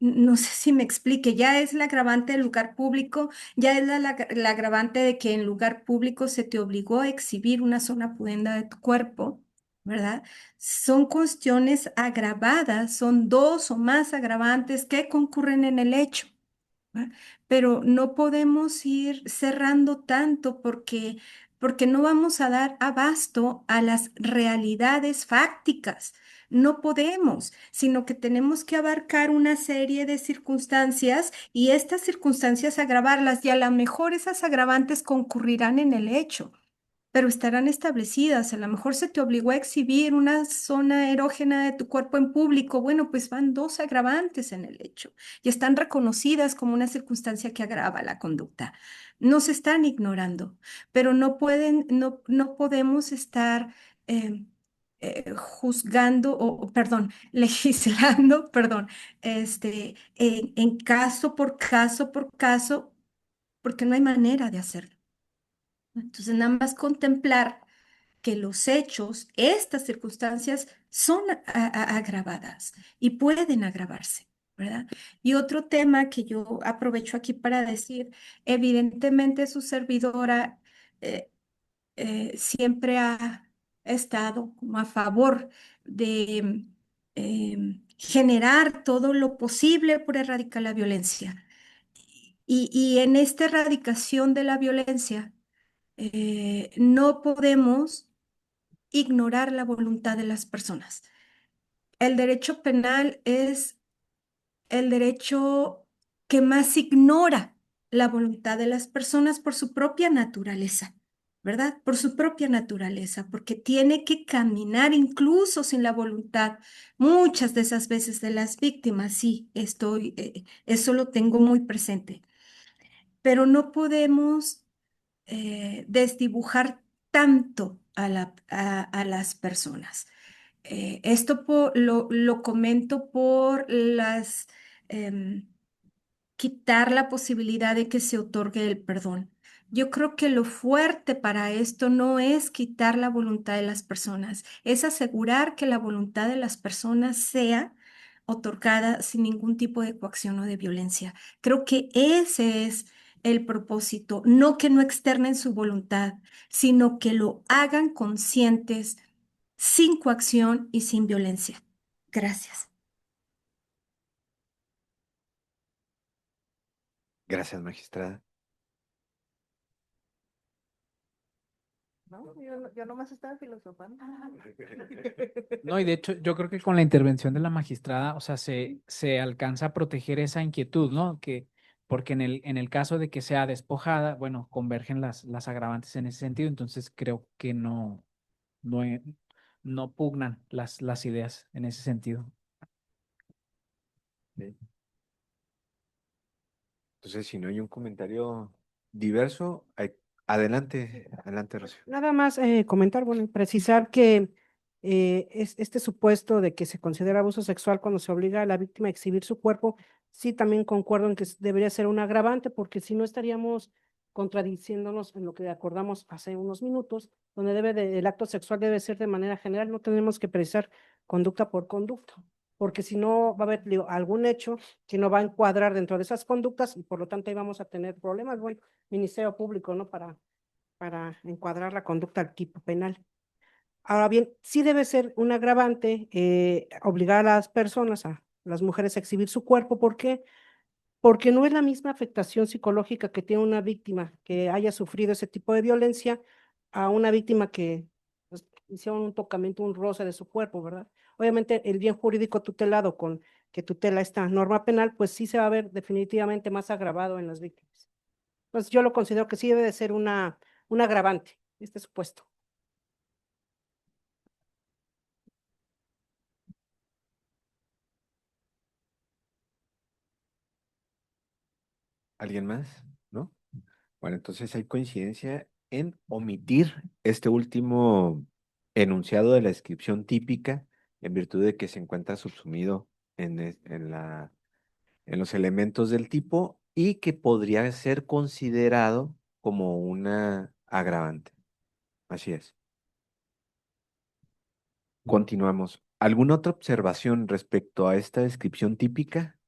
No sé si me explique, ya es la agravante del lugar público, ya es la agravante de que en lugar público se te obligó a exhibir una zona pudenda de tu cuerpo, ¿verdad? Son cuestiones agravadas, son dos o más agravantes que concurren en el hecho. ¿Va? Pero no podemos ir cerrando tanto porque no vamos a dar abasto a las realidades fácticas. No podemos, sino que tenemos que abarcar una serie de circunstancias y estas circunstancias agravarlas y a lo mejor esas agravantes concurrirán en el hecho, pero estarán establecidas. A lo mejor se te obligó a exhibir una zona erógena de tu cuerpo en público. Bueno, pues van dos agravantes en el hecho y están reconocidas como una circunstancia que agrava la conducta. No se están ignorando, pero no podemos estar juzgando perdón, legislando, perdón, en caso por caso por caso, porque no hay manera de hacerlo. Entonces, nada más contemplar que los hechos, estas circunstancias son agravadas y pueden agravarse, ¿verdad? Y otro tema que yo aprovecho aquí para decir, evidentemente su servidora eh, siempre ha estado como a favor de generar todo lo posible por erradicar la violencia. Y en esta erradicación de la violencia, no podemos ignorar la voluntad de las personas. El derecho penal es el derecho que más ignora la voluntad de las personas por su propia naturaleza, ¿verdad? Por su propia naturaleza, porque tiene que caminar incluso sin la voluntad. Muchas de esas veces de las víctimas, sí, eso lo tengo muy presente. pero no podemos desdibujar tanto a las personas. Lo comento por em, quitar la posibilidad de que se otorgue el perdón. Yo creo que lo fuerte para esto no es quitar la voluntad de las personas, es asegurar que la voluntad de las personas sea otorgada sin ningún tipo de coacción o de violencia. Creo que ese es el propósito, no que no externen su voluntad, sino que lo hagan conscientes, sin coacción y sin violencia. Gracias. Gracias, magistrada. No, yo nomás estaba filosofando. No, y de hecho, yo creo que con la intervención de la magistrada, o sea, se alcanza a proteger esa inquietud, ¿no? Porque en el caso de que sea despojada, bueno, convergen las agravantes en ese sentido, entonces creo que no, no pugnan las ideas en ese sentido. Sí. Entonces, si no hay un comentario diverso, adelante, Rocío. Nada más comentar, bueno, y precisar que este supuesto de que se considera abuso sexual cuando se obliga a la víctima a exhibir su cuerpo, sí también concuerdo en que debería ser un agravante, porque si no estaríamos contradiciéndonos en lo que acordamos hace unos minutos, donde el acto sexual debe ser de manera general, no tenemos que precisar conducta por conducta, porque si no va a haber digo, algún hecho que no va a encuadrar dentro de esas conductas y por lo tanto ahí vamos a tener problemas, bueno, Ministerio Público, ¿no? Para encuadrar la conducta al tipo penal. Ahora bien, sí debe ser un agravante obligar a las personas, a las mujeres a exhibir su cuerpo. ¿Por qué? Porque no es la misma afectación psicológica que tiene una víctima que haya sufrido ese tipo de violencia a una víctima que pues, hicieron un tocamiento, un roce de su cuerpo, ¿verdad? Obviamente el bien jurídico tutelado con que tutela esta norma penal, pues sí se va a ver definitivamente más agravado en las víctimas. Pues yo lo considero que sí debe de ser un agravante, este supuesto. ¿Alguien más? ¿No? Bueno, entonces hay coincidencia en omitir este último enunciado de la descripción típica en virtud de que se encuentra subsumido en los elementos del tipo y que podría ser considerado como una agravante. Así es. Continuamos. ¿Alguna otra observación respecto a esta descripción típica?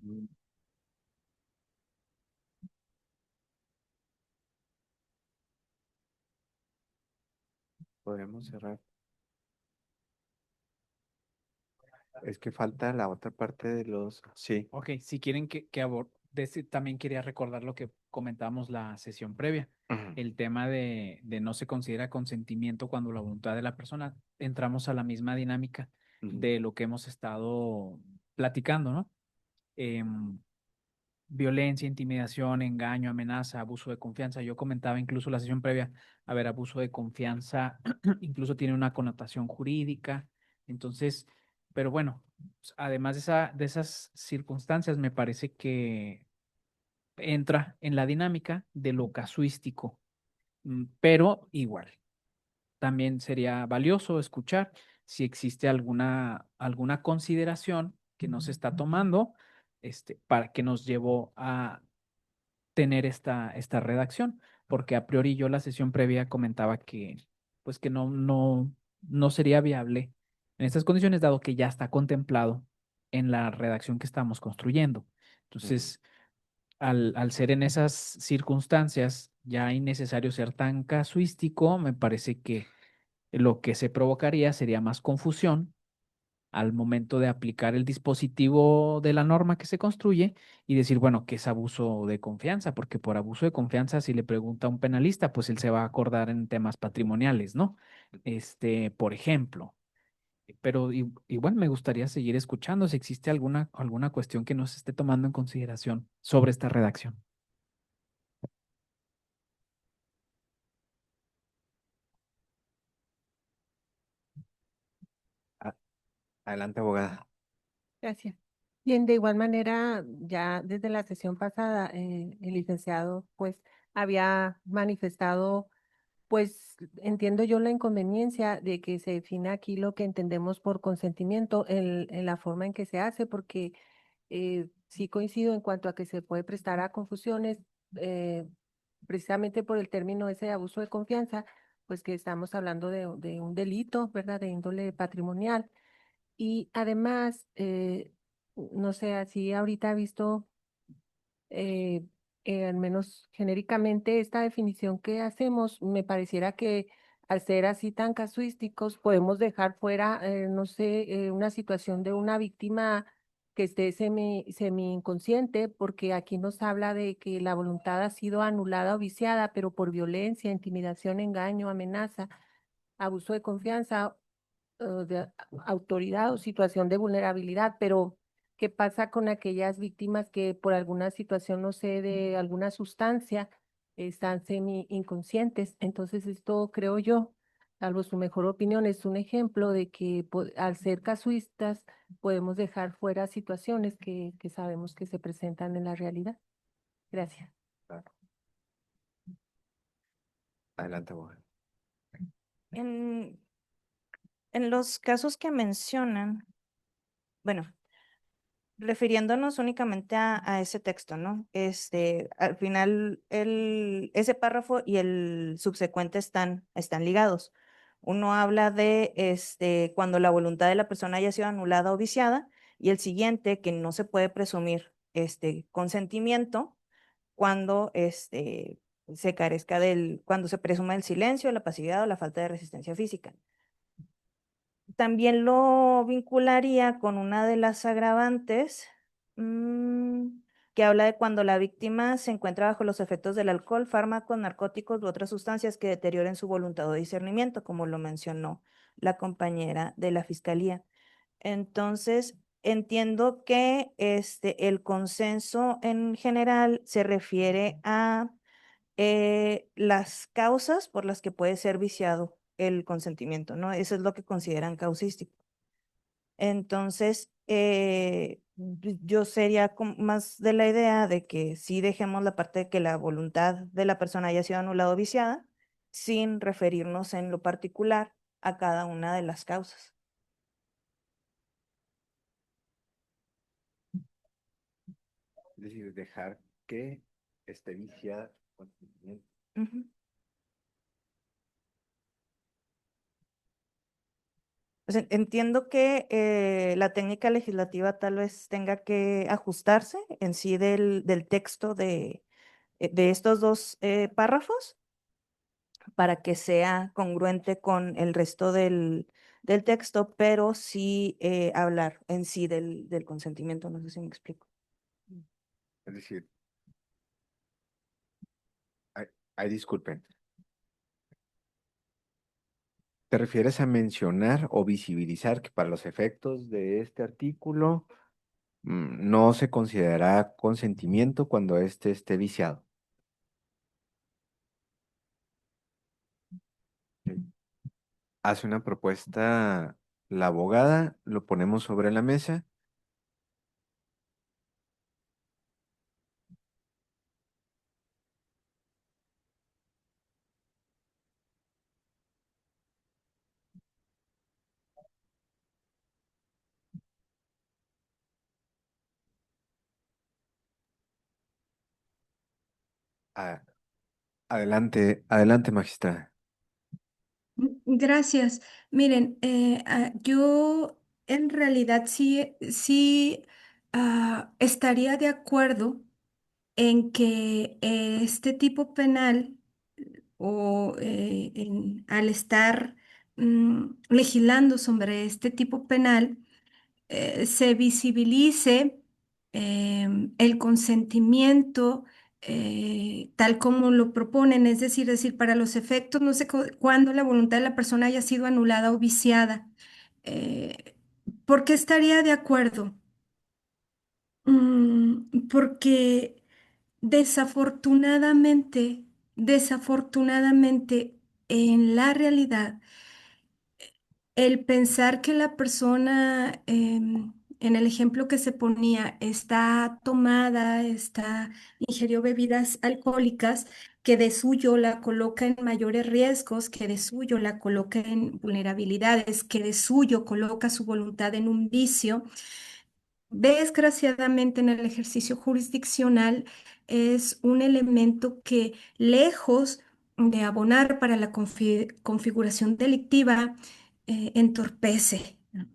Mm, Podemos cerrar. Es que falta la otra parte de los... Sí. Ok, si quieren también quería recordar lo que comentábamos la sesión previa, Ujú, el tema de no se considera consentimiento cuando la voluntad de la persona, entramos a la misma dinámica ujú, de lo que hemos estado platicando, ¿no? Violencia, intimidación, engaño, amenaza, abuso de confianza. Yo comentaba incluso la sesión previa, a ver, abuso de confianza incluso tiene una connotación jurídica. Entonces, pero bueno, además de esas circunstancias, me parece que entra en la dinámica de lo casuístico, pero igual, también sería valioso escuchar si existe alguna consideración que no se está tomando, para que nos llevó a tener esta redacción, porque a priori yo la sesión previa comentaba que pues que no sería viable en estas condiciones, dado que ya está contemplado en la redacción que estamos construyendo. ujú. Entonces, al ser en esas circunstancias ya innecesario ser tan casuístico, me parece que lo que se provocaría sería más confusión al momento de aplicar el dispositivo de la norma que se construye y decir, bueno, ¿qué es abuso de confianza? Porque por abuso de confianza, si le pregunta a un penalista, pues él se va a acordar en temas patrimoniales, ¿no? Por ejemplo. pero igual me gustaría seguir escuchando si existe alguna cuestión que no se esté tomando en consideración sobre esta redacción. A- Adelante, abogada. Gracias. Bien, de igual manera, ya desde la sesión pasada, el licenciado pues había manifestado, pues entiendo yo la inconveniencia de que se defina aquí lo que entendemos por consentimiento en la forma en que se hace, porque sí coincido en cuanto a que se puede prestar a confusiones, eh, precisamente por el término ese de abuso de confianza, pues que estamos hablando de un delito, ¿verdad? De índole patrimonial. Y además, no sé, así ahorita he visto, eh, al menos genéricamente, esta definición que hacemos, me pareciera que al ser así tan casuísticos, podemos dejar fuera, no sé, una situación de una víctima que esté semi inconsciente, porque aquí nos habla de que la voluntad ha sido anulada o viciada, pero por violencia, intimidación, engaño, amenaza, abuso de confianza de autoridad o situación de vulnerabilidad, pero ¿qué pasa con aquellas víctimas que por alguna situación, no sé, de alguna sustancia, están semi inconscientes? Entonces esto creo yo, salvo su mejor opinión, es un ejemplo de que al ser casuistas podemos dejar fuera situaciones que sabemos que se presentan en la realidad. Gracias. Claro. Adelante, abogada. En, en los casos que mencionan, bueno, refiriéndonos únicamente a ese texto, ¿no? Al final, ese párrafo y el subsecuente están ligados. Uno habla de cuando la voluntad de la persona haya sido anulada o viciada, y el siguiente, que no se puede presumir consentimiento cuando se carezca cuando se presuma el silencio, la pasividad o la falta de resistencia física. También lo vincularía con una de las agravantes, mm, que habla de cuando la víctima se encuentra bajo los efectos del alcohol, fármacos, narcóticos u otras sustancias que deterioren su voluntad o discernimiento, como lo mencionó la compañera de la fiscalía. Entonces, entiendo que el consenso en general se refiere a las causas por las que puede ser viciado el consentimiento, ¿no? Eso es lo que consideran causístico. Entonces, yo sería más de la idea de que sí dejemos la parte de que la voluntad de la persona haya sido anulada o viciada, sin referirnos en lo particular a cada una de las causas. Es decir, dejar que esté viciada con consentimiento. Ujú. Pues entiendo que la técnica legislativa tal vez tenga que ajustarse en sí del texto de estos dos párrafos para que sea congruente con el resto del texto, pero sí hablar en sí del consentimiento. No sé si me explico. Es decir, disculpen. ¿Te refieres a mencionar o visibilizar que para los efectos de este artículo no se considerará consentimiento cuando éste esté viciado? Ok. Hace una propuesta la abogada, lo ponemos sobre la mesa. Ah, adelante, adelante, magistrada. Gracias. Miren, yo en realidad sí estaría de acuerdo en que este tipo penal o al estar legislando sobre este tipo penal, se visibilice el consentimiento tal como lo proponen, es decir, para los efectos, no sé cuándo la voluntad de la persona haya sido anulada o viciada. Eh, ¿Por qué estaría de acuerdo? Porque desafortunadamente, desafortunadamente, en la realidad, el pensar que la persona, en el ejemplo que se ponía, está tomada, ingirió bebidas alcohólicas, que de suyo la coloca en mayores riesgos, que de suyo la coloca en vulnerabilidades, que de suyo coloca su voluntad en un vicio. Desgraciadamente, en el ejercicio jurisdiccional es un elemento que, lejos de abonar para la configuración delictiva, entorpece, ¿no?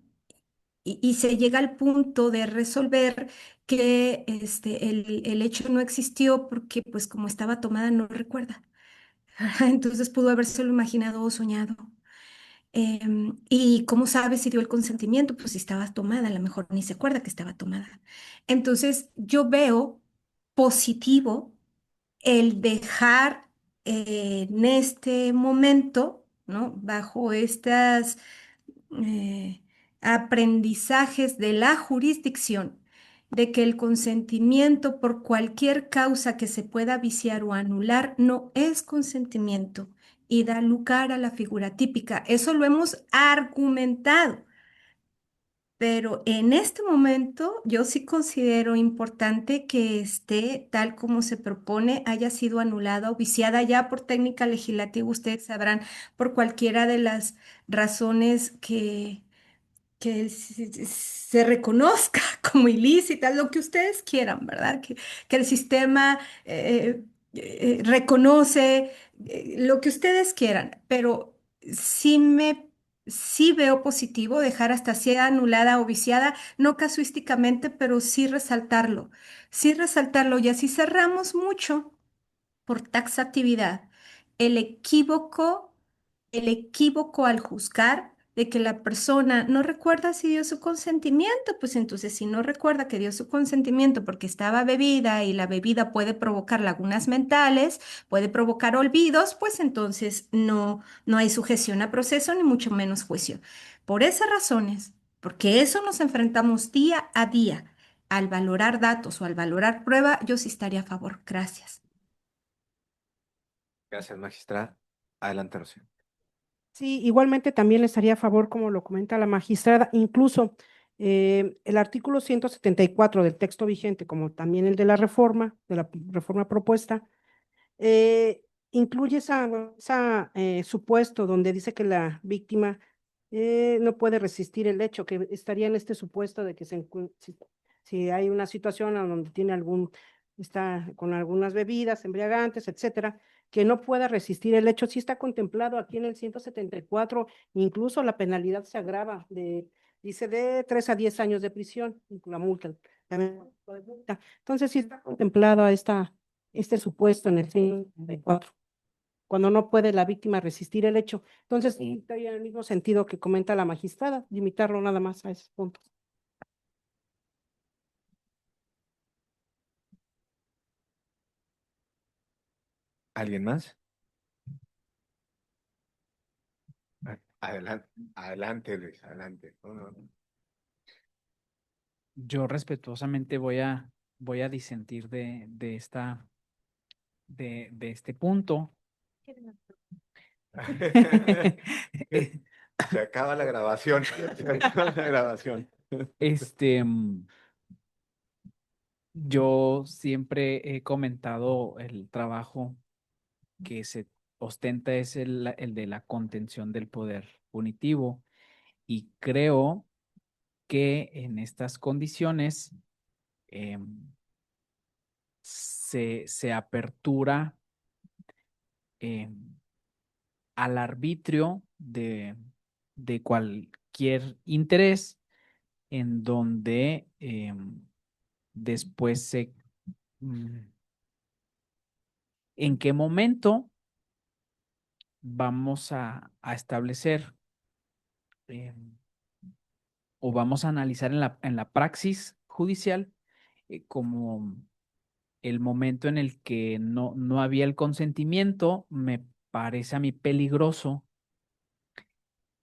Y se llega al punto de resolver que el hecho no existió porque, pues, como estaba tomada, no recuerda. Entonces pudo habérselo imaginado o soñado. ¿Y cómo sabe si dio el consentimiento? Pues si estaba tomada, a lo mejor ni se acuerda que estaba tomada. Entonces yo veo positivo el dejar en este momento, ¿no? Bajo estas eh, aprendizajes de la jurisdicción, de que el consentimiento por cualquier causa que se pueda viciar o anular no es consentimiento y da lugar a la figura típica. Eso lo hemos argumentado. Pero en este momento yo sí considero importante que esté tal como se propone, haya sido anulada o viciada ya por técnica legislativa, ustedes sabrán, por cualquiera de las razones que se reconozca como ilícita, lo que ustedes quieran, ¿verdad? Que el sistema reconoce lo que ustedes quieran, pero sí veo positivo dejar hasta sea anulada o viciada, no casuísticamente, pero sí resaltarlo y así cerramos mucho por taxatividad, el equívoco, el equívoco al juzgar de que la persona no recuerda si dio su consentimiento, pues entonces si no recuerda que dio su consentimiento porque estaba bebida y la bebida puede provocar lagunas mentales, puede provocar olvidos, pues entonces no hay sujeción a proceso ni mucho menos juicio. Por esas razones, porque eso nos enfrentamos día a día, al valorar datos o al valorar prueba, yo sí estaría a favor. Gracias. Gracias, magistrada. Adelante, Rocío. Sí, igualmente también estaría a favor, como lo comenta la magistrada, incluso el artículo 174 del texto vigente, como también el de la reforma propuesta, eh, incluye esa supuesto donde dice que la víctima no puede resistir el hecho, que estaría en este supuesto de que si hay una situación en donde está con algunas bebidas embriagantes, etcétera, que no pueda resistir el hecho, sí está contemplado aquí en el 174, incluso la penalidad se agrava dice de 3 a 10 años de prisión, la multa. También, entonces sí está contemplado este supuesto en el 174 cuando no puede la víctima resistir el hecho. Entonces, estaría en el mismo sentido que comenta la magistrada, limitarlo nada más a esos puntos. ¿Alguien más? Adelante, adelante, Luis, adelante. No, no, no. Yo respetuosamente voy a disentir de este punto. Se acaba la grabación. Se acaba la grabación. Yo siempre he comentado el trabajo que se ostenta es el de la contención del poder punitivo y creo que en estas condiciones se apertura al arbitrio de cualquier interés en donde después ¿en qué momento vamos a establecer o vamos a analizar en la praxis judicial como el momento en el que no había el consentimiento? Me parece a mí peligroso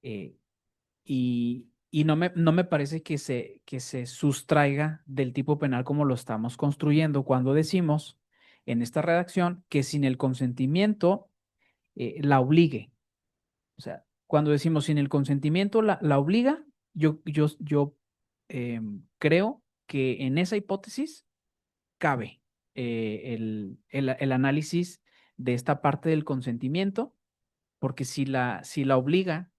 y Y no me parece que se sustraiga del tipo penal como lo estamos construyendo cuando decimos en esta redacción que sin el consentimiento la obligue. O sea, cuando decimos sin el consentimiento la obliga, yo creo que en esa hipótesis cabe el análisis de esta parte del consentimiento, porque si la obliga,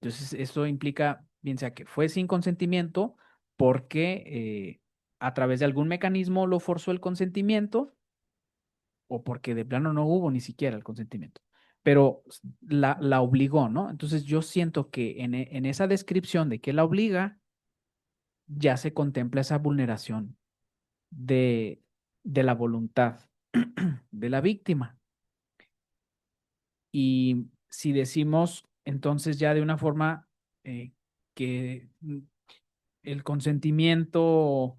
entonces eso implica, bien sea que fue sin consentimiento, porque a través de algún mecanismo lo forzó el consentimiento, o porque de plano no hubo ni siquiera el consentimiento, pero la obligó, ¿no? Entonces yo siento que en esa descripción de que la obliga, ya se contempla esa vulneración de, de la voluntad de la víctima. Y si decimos entonces ya de una forma que el consentimiento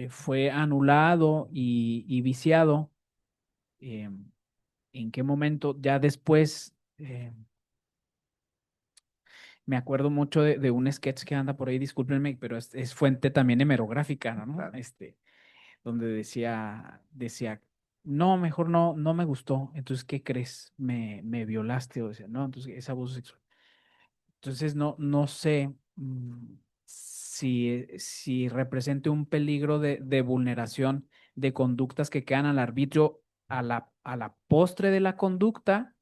fue anulado y viciado, ¿en qué momento? Ya después, me acuerdo mucho de un sketch que anda por ahí, discúlpenme, pero es fuente también hemerográfica, ¿no? Donde decía, no, mejor no me gustó. Entonces, ¿qué crees? Me violaste, o decía, no, entonces es abuso sexual. Entonces, no sé si represente un peligro de vulneración de conductas que quedan al arbitrio a la postre de la conducta,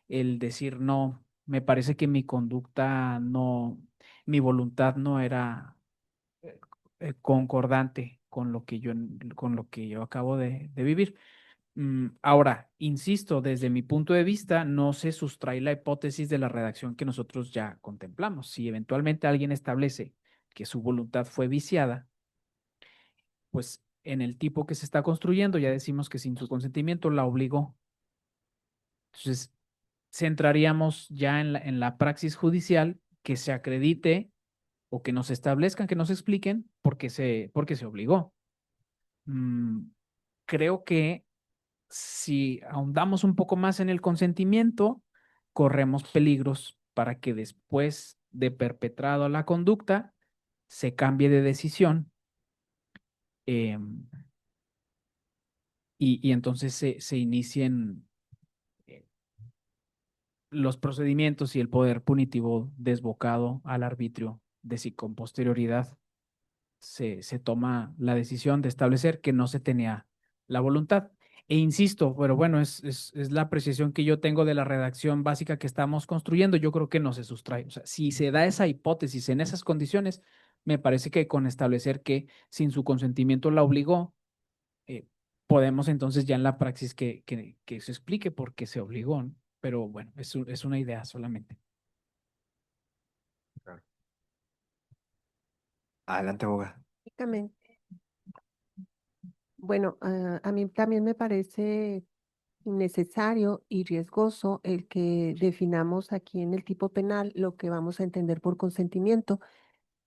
el decir, no, me parece que mi conducta no, mi voluntad no era concordante con lo que yo acabo de vivir. Ahora, insisto, desde mi punto de vista, no se sustrae la hipótesis de la redacción que nosotros ya contemplamos. Si eventualmente alguien establece que su voluntad fue viciada, pues en el tipo que se está construyendo ya decimos que sin su consentimiento la obligó. Entonces, centraríamos ya en la praxis judicial que se acredite o que nos establezcan, que nos expliquen por qué se obligó. Creo que si ahondamos un poco más en el consentimiento, corremos peligros para que después de perpetrado la conducta se cambie de decisión y entonces se inicien los procedimientos y el poder punitivo desbocado al arbitrio de si con posterioridad se toma la decisión de establecer que no se tenía la voluntad. E insisto, pero bueno, es la apreciación que yo tengo de la redacción básica que estamos construyendo. Yo creo que no se sustrae. O sea, si se da esa hipótesis en esas condiciones, me parece que con establecer que sin su consentimiento la obligó, podemos entonces ya en la praxis que se explique por qué se obligó, ¿no? Pero bueno, es una idea solamente. Claro. Adelante, abogada. Únicamente. Bueno, a mí también me parece innecesario y riesgoso el que definamos aquí en el tipo penal lo que vamos a entender por consentimiento.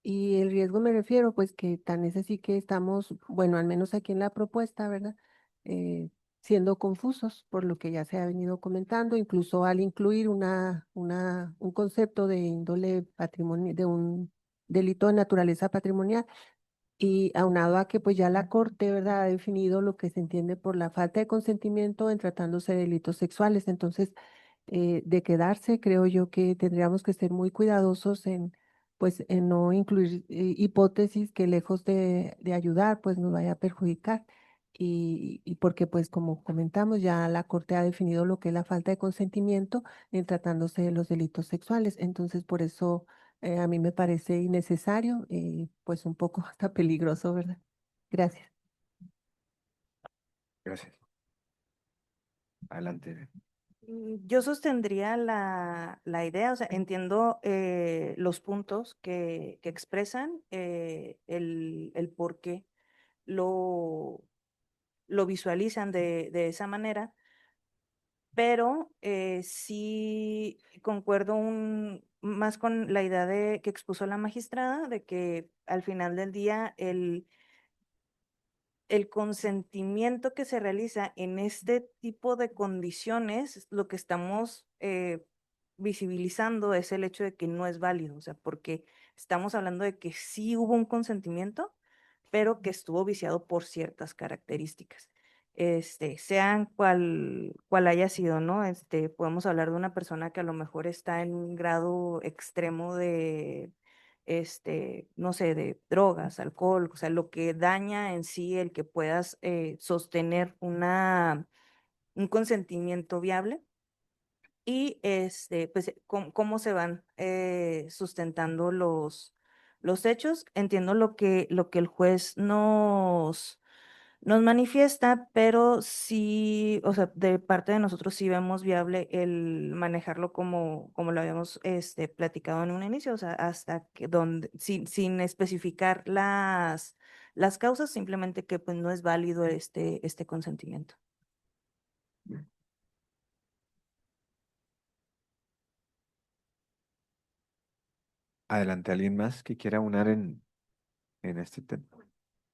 Y el riesgo me refiero, pues que tan es así que estamos, bueno, al menos aquí en la propuesta, ¿verdad? Eh, Siendo confusos por lo que ya se ha venido comentando, incluso al incluir un concepto de índole patrimonial, de un delito de naturaleza patrimonial, y aunado a que pues ya la Corte, ¿verdad?, ha definido lo que se entiende por la falta de consentimiento en tratándose de delitos sexuales. Entonces, de quedarse, creo yo que tendríamos que ser muy cuidadosos en, pues, en no incluir hipótesis que lejos de ayudar, pues nos vaya a perjudicar. Y porque, pues, como comentamos, ya la Corte ha definido lo que es la falta de consentimiento en tratándose de los delitos sexuales. Entonces, por eso a mí me parece innecesario y pues un poco hasta peligroso, ¿verdad? Gracias. Gracias. Adelante. Yo sostendría la idea, o sea, entiendo los puntos que expresan, el por qué lo, lo visualizan de esa manera, pero sí concuerdo más con la idea que expuso la magistrada, de que al final del día el consentimiento que se realiza en este tipo de condiciones, lo que estamos visibilizando es el hecho de que no es válido, o sea, porque Estamos hablando de que sí hubo un consentimiento, pero que estuvo viciado por ciertas características. Sean cual haya sido, ¿no? Podemos hablar de una persona que a lo mejor está en un grado extremo de, no sé, de drogas, alcohol, o sea, lo que daña en sí el que puedas sostener un consentimiento viable y pues cómo se van sustentando los hechos. Entiendo lo que el juez nos manifiesta, pero sí, o sea, de parte de nosotros sí vemos viable el manejarlo como lo habíamos platicado en un inicio, o sea, hasta que donde, sin especificar las causas, simplemente que pues no es válido este consentimiento. Adelante, ¿alguien más que quiera unar en este tema?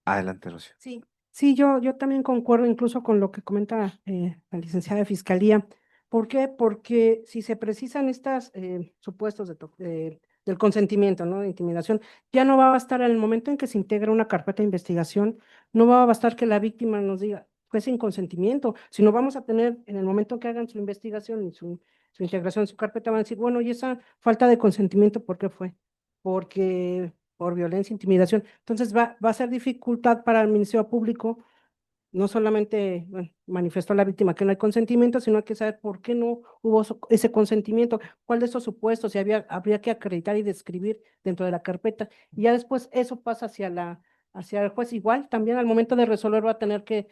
Adelante, Rocío. Sí, sí, yo también concuerdo incluso con lo que comenta la licenciada de Fiscalía. ¿Por qué? Porque si se precisan estos supuestos del consentimiento, ¿no? De intimidación, ya no va a bastar en el momento en que se integra una carpeta de investigación, no va a bastar que la víctima nos diga, fue sin consentimiento, sino vamos a tener en el momento que hagan su investigación y su integración en su carpeta, van a decir, bueno, y esa falta de consentimiento, ¿por qué fue? Porque por violencia, intimidación. Entonces va a ser dificultad para el Ministerio Público, no solamente bueno, manifestó a la víctima que no hay consentimiento, sino hay que saber por qué no hubo ese consentimiento, cuál de esos supuestos y habría que acreditar y describir dentro de la carpeta. Y ya después eso pasa hacia el juez. Igual también al momento de resolver va a tener que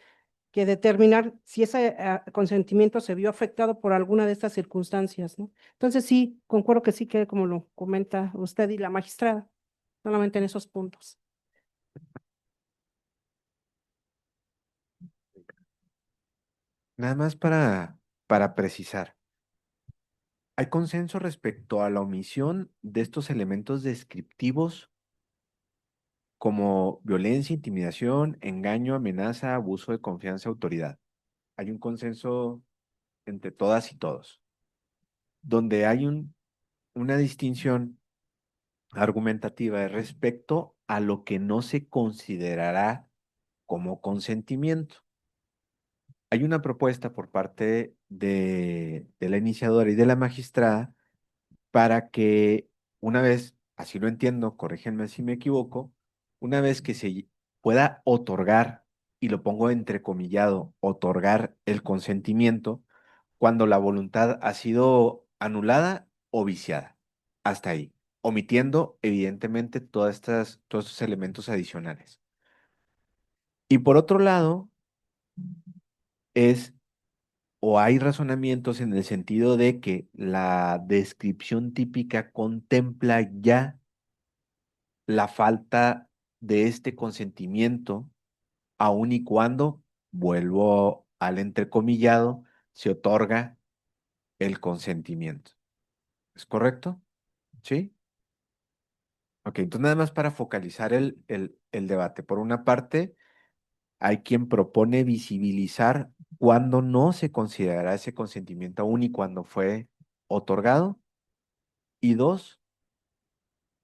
determinar si ese consentimiento se vio afectado por alguna de estas circunstancias, ¿no? Entonces sí, concuerdo que sí que como lo comenta usted y la magistrada solamente en esos puntos. Nada más para precisar. ¿Hay consenso respecto a la omisión de estos elementos descriptivos como violencia, intimidación, engaño, amenaza, abuso de confianza, autoridad? Hay un consenso entre todas y todos, donde hay una distinción argumentativa respecto a lo que no se considerará como consentimiento. Hay una propuesta por parte de la iniciadora y de la magistrada para que una vez, así lo entiendo, corrígenme si me equivoco, una vez que se pueda otorgar, y lo pongo entrecomillado, otorgar el consentimiento cuando la voluntad ha sido anulada o viciada. Hasta ahí, omitiendo evidentemente todos estos elementos adicionales. Y por otro lado, es o hay razonamientos en el sentido de que la descripción típica contempla ya la falta de este consentimiento, aun y cuando, vuelvo al entrecomillado, se otorga el consentimiento. ¿Es correcto? ¿Sí? Ok, entonces nada más para focalizar el debate. Por una parte, hay quien propone visibilizar cuando no se considerará ese consentimiento aún y cuando fue otorgado. Y dos,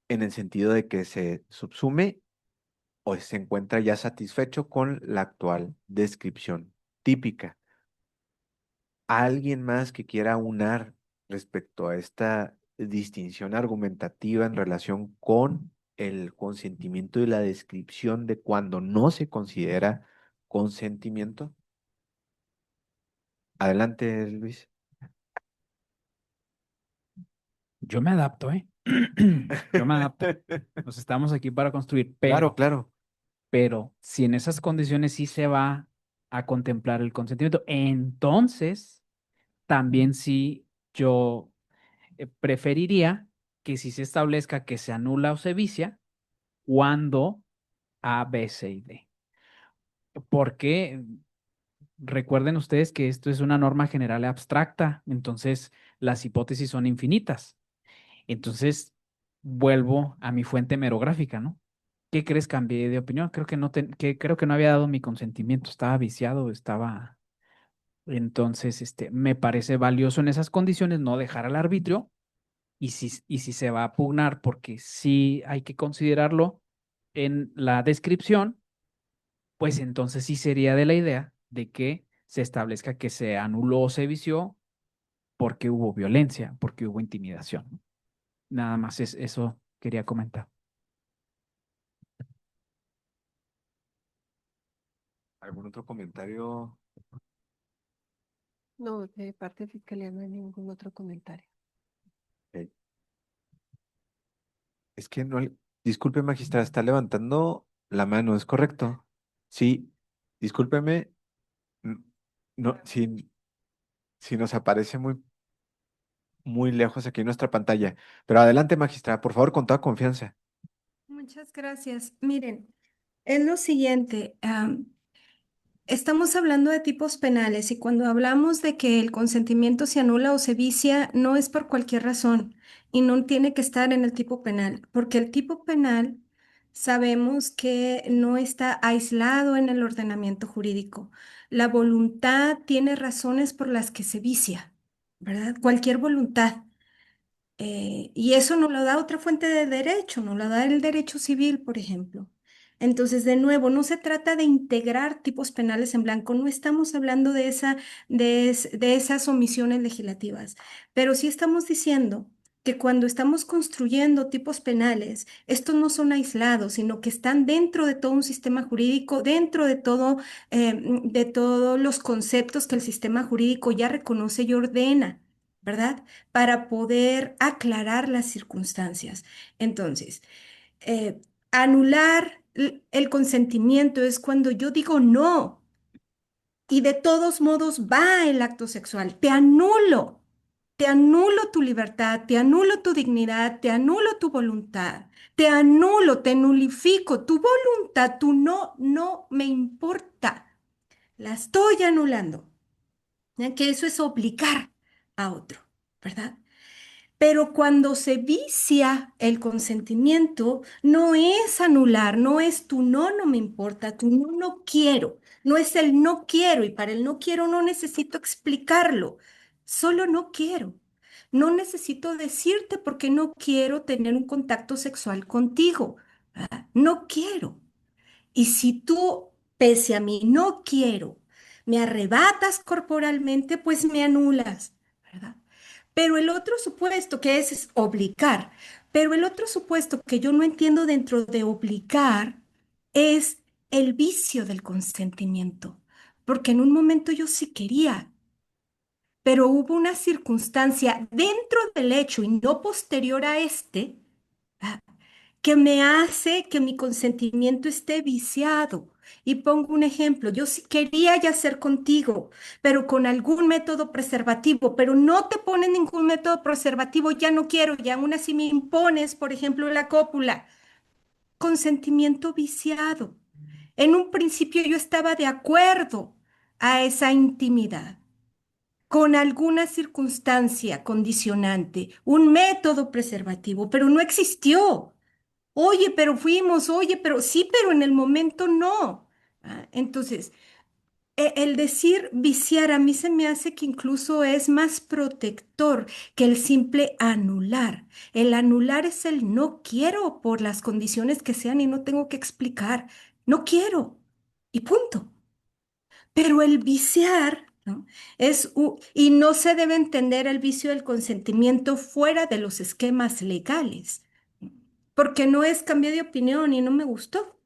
en el sentido de que se subsume o se encuentra ya satisfecho con la actual descripción típica. ¿Alguien más que quiera unar respecto a esta distinción argumentativa en relación con el consentimiento y la descripción de cuando no se considera consentimiento? Adelante, Luis. Yo me adapto, ¿eh? Yo me adapto. Nos estamos aquí para construir, Claro, claro. pero si en esas condiciones sí se va a contemplar el consentimiento, entonces también sí yo preferiría que sí se establezca que se anula o se vicia cuando A, B, C y D. Porque recuerden ustedes que esto es una norma general abstracta, entonces las hipótesis son infinitas. Entonces, vuelvo a mi fuente merográfica, ¿no? ¿Qué crees? Cambié de opinión. Creo que no había dado mi consentimiento, estaba viciado, estaba. Entonces, me parece valioso en esas condiciones no dejar al arbitrio y si se va a pugnar, porque sí hay que considerarlo en la descripción, pues entonces sí sería de la idea de que se establezca que se anuló o se vició porque hubo violencia, porque hubo intimidación, ¿no? Nada más es eso quería comentar. ¿Algún otro comentario? No, de parte de Fiscalía no hay ningún otro comentario. Ok. Es que no, disculpe, magistrada, está levantando la mano, ¿es correcto? Sí, discúlpeme, n- no, si nos aparece muy lejos aquí en nuestra pantalla. Pero adelante, magistrada, por favor, con toda confianza. Muchas gracias. Miren, es lo siguiente. Estamos hablando de tipos penales y cuando hablamos de que el consentimiento se anula o se vicia, no es por cualquier razón y no tiene que estar en el tipo penal, porque el tipo penal sabemos que no está aislado en el ordenamiento jurídico. La voluntad tiene razones por las que se vicia, ¿verdad? Cualquier voluntad. Y eso no lo da otra fuente de derecho, no lo da el derecho civil, por ejemplo. Entonces, de nuevo, no se trata de integrar tipos penales en blanco, no estamos hablando de esas omisiones legislativas, pero sí estamos diciendo que cuando estamos construyendo tipos penales, estos no son aislados, sino que están dentro de todo un sistema jurídico, dentro de todos los conceptos que el sistema jurídico ya reconoce y ordena, ¿verdad? Para poder aclarar las circunstancias. Entonces, eh, anular el consentimiento es cuando yo digo no y de todos modos va el acto sexual. Te anulo tu libertad, te anulo tu dignidad, te anulo tu voluntad, te anulo, te nulifico tu voluntad, tu no me importa. La estoy anulando. ¿Ya? Que eso es obligar a otro, ¿verdad? Pero cuando se vicia el consentimiento, no es anular, no es tu no me importa, tu no quiero, no es el no quiero y para el no quiero no necesito explicarlo, solo no quiero. No necesito decirte porque no quiero tener un contacto sexual contigo. No quiero. Y si tú, pese a mí, no quiero, me arrebatas corporalmente, pues me anulas, ¿verdad? Pero el otro supuesto que es obligar, pero el otro supuesto que yo no entiendo dentro de obligar es el vicio del consentimiento, porque en un momento yo sí quería, pero hubo una circunstancia dentro del hecho y no posterior a este, ¿verdad? Que me hace que mi consentimiento esté viciado. Y pongo un ejemplo, yo sí quería yacer contigo, pero con algún método preservativo, pero no te pones ningún método preservativo, ya no quiero, y aún así me impones, por ejemplo, la cópula. Consentimiento viciado. En un principio yo estaba de acuerdo a esa intimidad, con alguna circunstancia condicionante, un método preservativo, pero no existió. Oye, pero fuimos, oye, pero sí, pero en el momento no. Entonces, el decir viciar a mí se me hace que incluso es más protector que el simple anular. El anular es el no quiero por las condiciones que sean y no tengo que explicar. No quiero. Y punto. Pero el viciar, ¿no? Y no se debe entender el vicio del consentimiento fuera de los esquemas legales, ¿no? Porque no es cambié de opinión y no me gustó.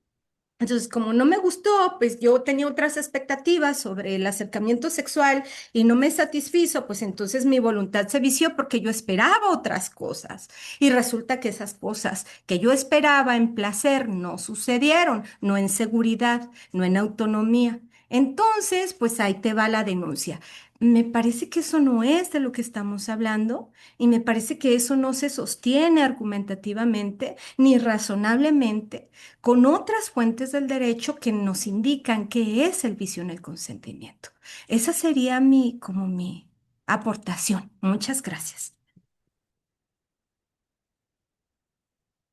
Entonces, como no me gustó, pues yo tenía otras expectativas sobre el acercamiento sexual y no me satisfizo, pues entonces mi voluntad se vició porque yo esperaba otras cosas. Y resulta que esas cosas que yo esperaba en placer no sucedieron, no en seguridad, no en autonomía. Entonces, pues ahí te va la denuncia. Me parece que eso no es de lo que estamos hablando y me parece que eso no se sostiene argumentativamente ni razonablemente con otras fuentes del derecho que nos indican qué es el vicio en el consentimiento. Esa sería como mi aportación. Muchas gracias.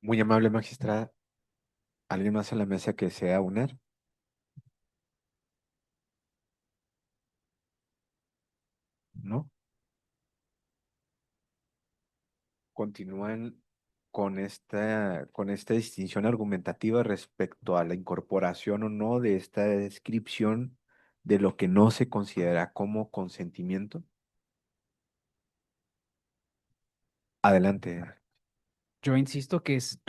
Muy amable, magistrada. ¿Alguien más en la mesa que sea unar? ¿No? continúan con esta distinción argumentativa respecto a la incorporación o no de esta descripción de lo que no se considera como consentimiento. Adelante. Yo insisto que es,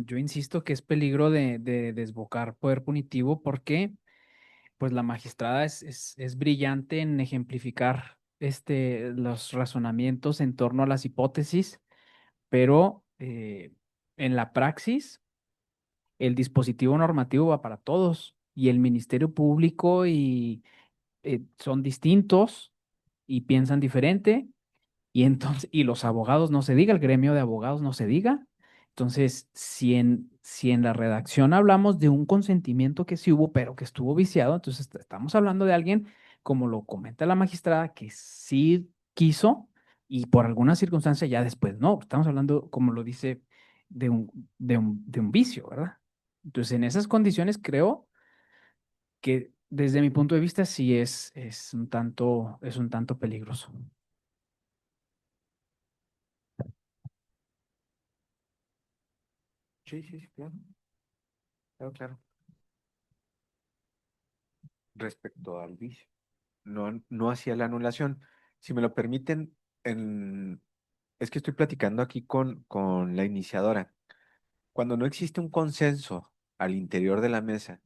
yo insisto que es peligro de desbocar poder punitivo porque pues la magistrada es brillante en ejemplificar los razonamientos en torno a las hipótesis, pero en la praxis el dispositivo normativo va para todos y el Ministerio Público son distintos y piensan diferente y entonces, y los abogados no se diga, el gremio de abogados no se diga. Entonces, si en la redacción hablamos de un consentimiento que sí hubo, pero que estuvo viciado, entonces estamos hablando de alguien, como lo comenta la magistrada, que sí quiso y por alguna circunstancia ya después no. Estamos hablando, como lo dice, de un vicio, ¿verdad? Entonces, en esas condiciones creo que desde mi punto de vista sí es un tanto peligroso. Sí, sí, sí, claro. Claro, claro. Respecto al vicio, no hacia la anulación. Si me lo permiten, es que estoy platicando aquí con la iniciadora. Cuando no existe un consenso al interior de la mesa,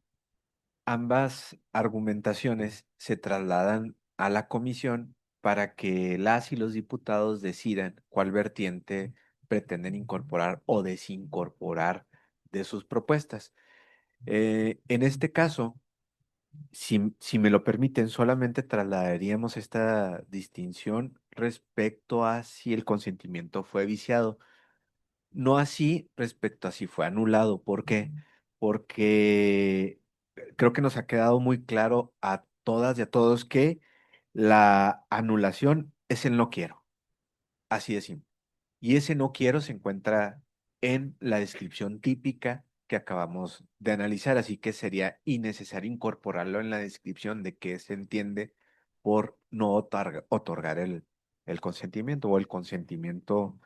ambas argumentaciones se trasladan a la comisión para que las y los diputados decidan cuál vertiente pretenden incorporar o desincorporar de sus propuestas. En este caso, si me lo permiten, solamente trasladaríamos esta distinción respecto a si el consentimiento fue viciado, no así respecto a si fue anulado. ¿Por qué? Porque creo que nos ha quedado muy claro a todas y a todos que la anulación es el no quiero, así de simple. Y ese no quiero se encuentra en la descripción típica que acabamos de analizar, así que sería innecesario incorporarlo en la descripción de qué se entiende por no otorgar el consentimiento o el consentimiento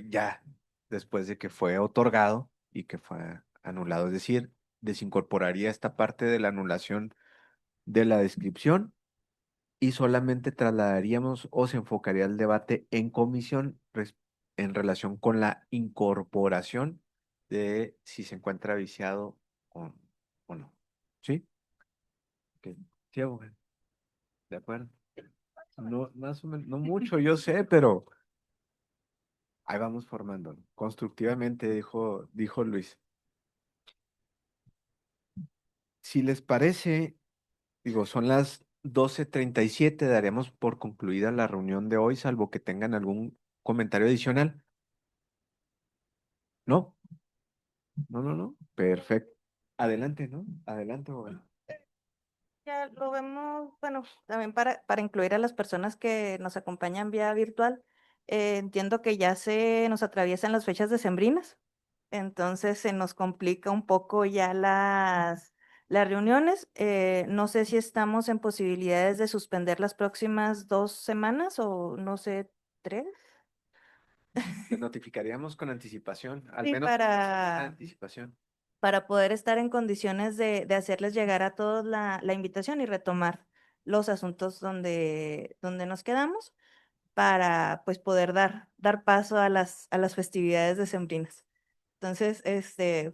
ya después de que fue otorgado y que fue anulado. Es decir, desincorporaría esta parte de la anulación de la descripción y solamente trasladaríamos o se enfocaría el debate en comisión en relación con la incorporación de si se encuentra viciado o, o no. ¿Sí? Ok. Sí, abogado. De acuerdo. No, más o menos, no mucho, yo sé, pero ahí vamos formando. Constructivamente, dijo Luis. Si les parece, digo, son las 12:37, daremos por concluida la reunión de hoy, salvo que tengan algún comentario adicional. ¿No? No, no, no. Perfecto. Adelante, ¿no? Adelante, abogado. Ya lo vemos, bueno, también para incluir a las personas que nos acompañan vía virtual. Entiendo que ya se nos atraviesan las fechas decembrinas, entonces se nos complica un poco ya las reuniones. No sé si estamos en posibilidades de suspender las próximas 2 semanas o no sé, 3. Te notificaríamos con anticipación, al Sí, menos anticipación. para poder estar en condiciones de hacerles llegar a todos la invitación y retomar los asuntos donde nos quedamos para pues poder dar paso a las festividades decembrinas. Entonces,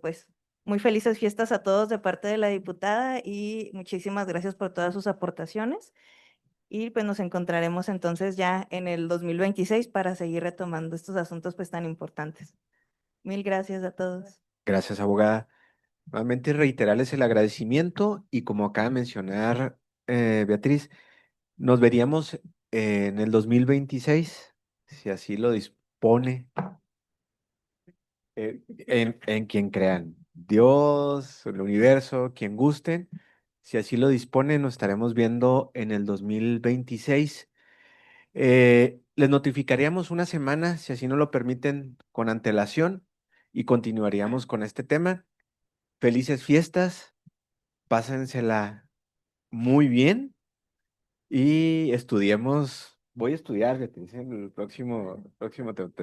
pues muy felices fiestas a todos de parte de la diputada y muchísimas gracias por todas sus aportaciones. Y pues nos encontraremos entonces ya en el 2026 para seguir retomando estos asuntos pues tan importantes. Mil gracias a todos. Gracias, abogada. Nuevamente reiterarles el agradecimiento y como acaba de mencionar Beatriz, nos veríamos en el 2026, si así lo dispone, en quien crean, Dios, el universo, quien gusten. Si así lo dispone, nos estaremos viendo en el 2026. Les notificaríamos una semana, si así nos lo permiten, con antelación y continuaríamos con este tema. Felices fiestas, pásensela muy bien y estudiemos Voy a estudiar, Beatriz, en el próximo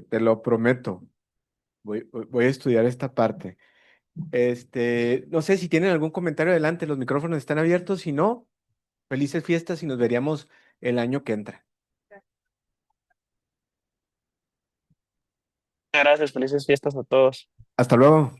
te lo prometo. Voy a estudiar esta parte. No sé si tienen algún comentario adelante, los micrófonos están abiertos, si no, felices fiestas y nos veríamos el año que entra. Gracias, felices fiestas a todos. Hasta luego.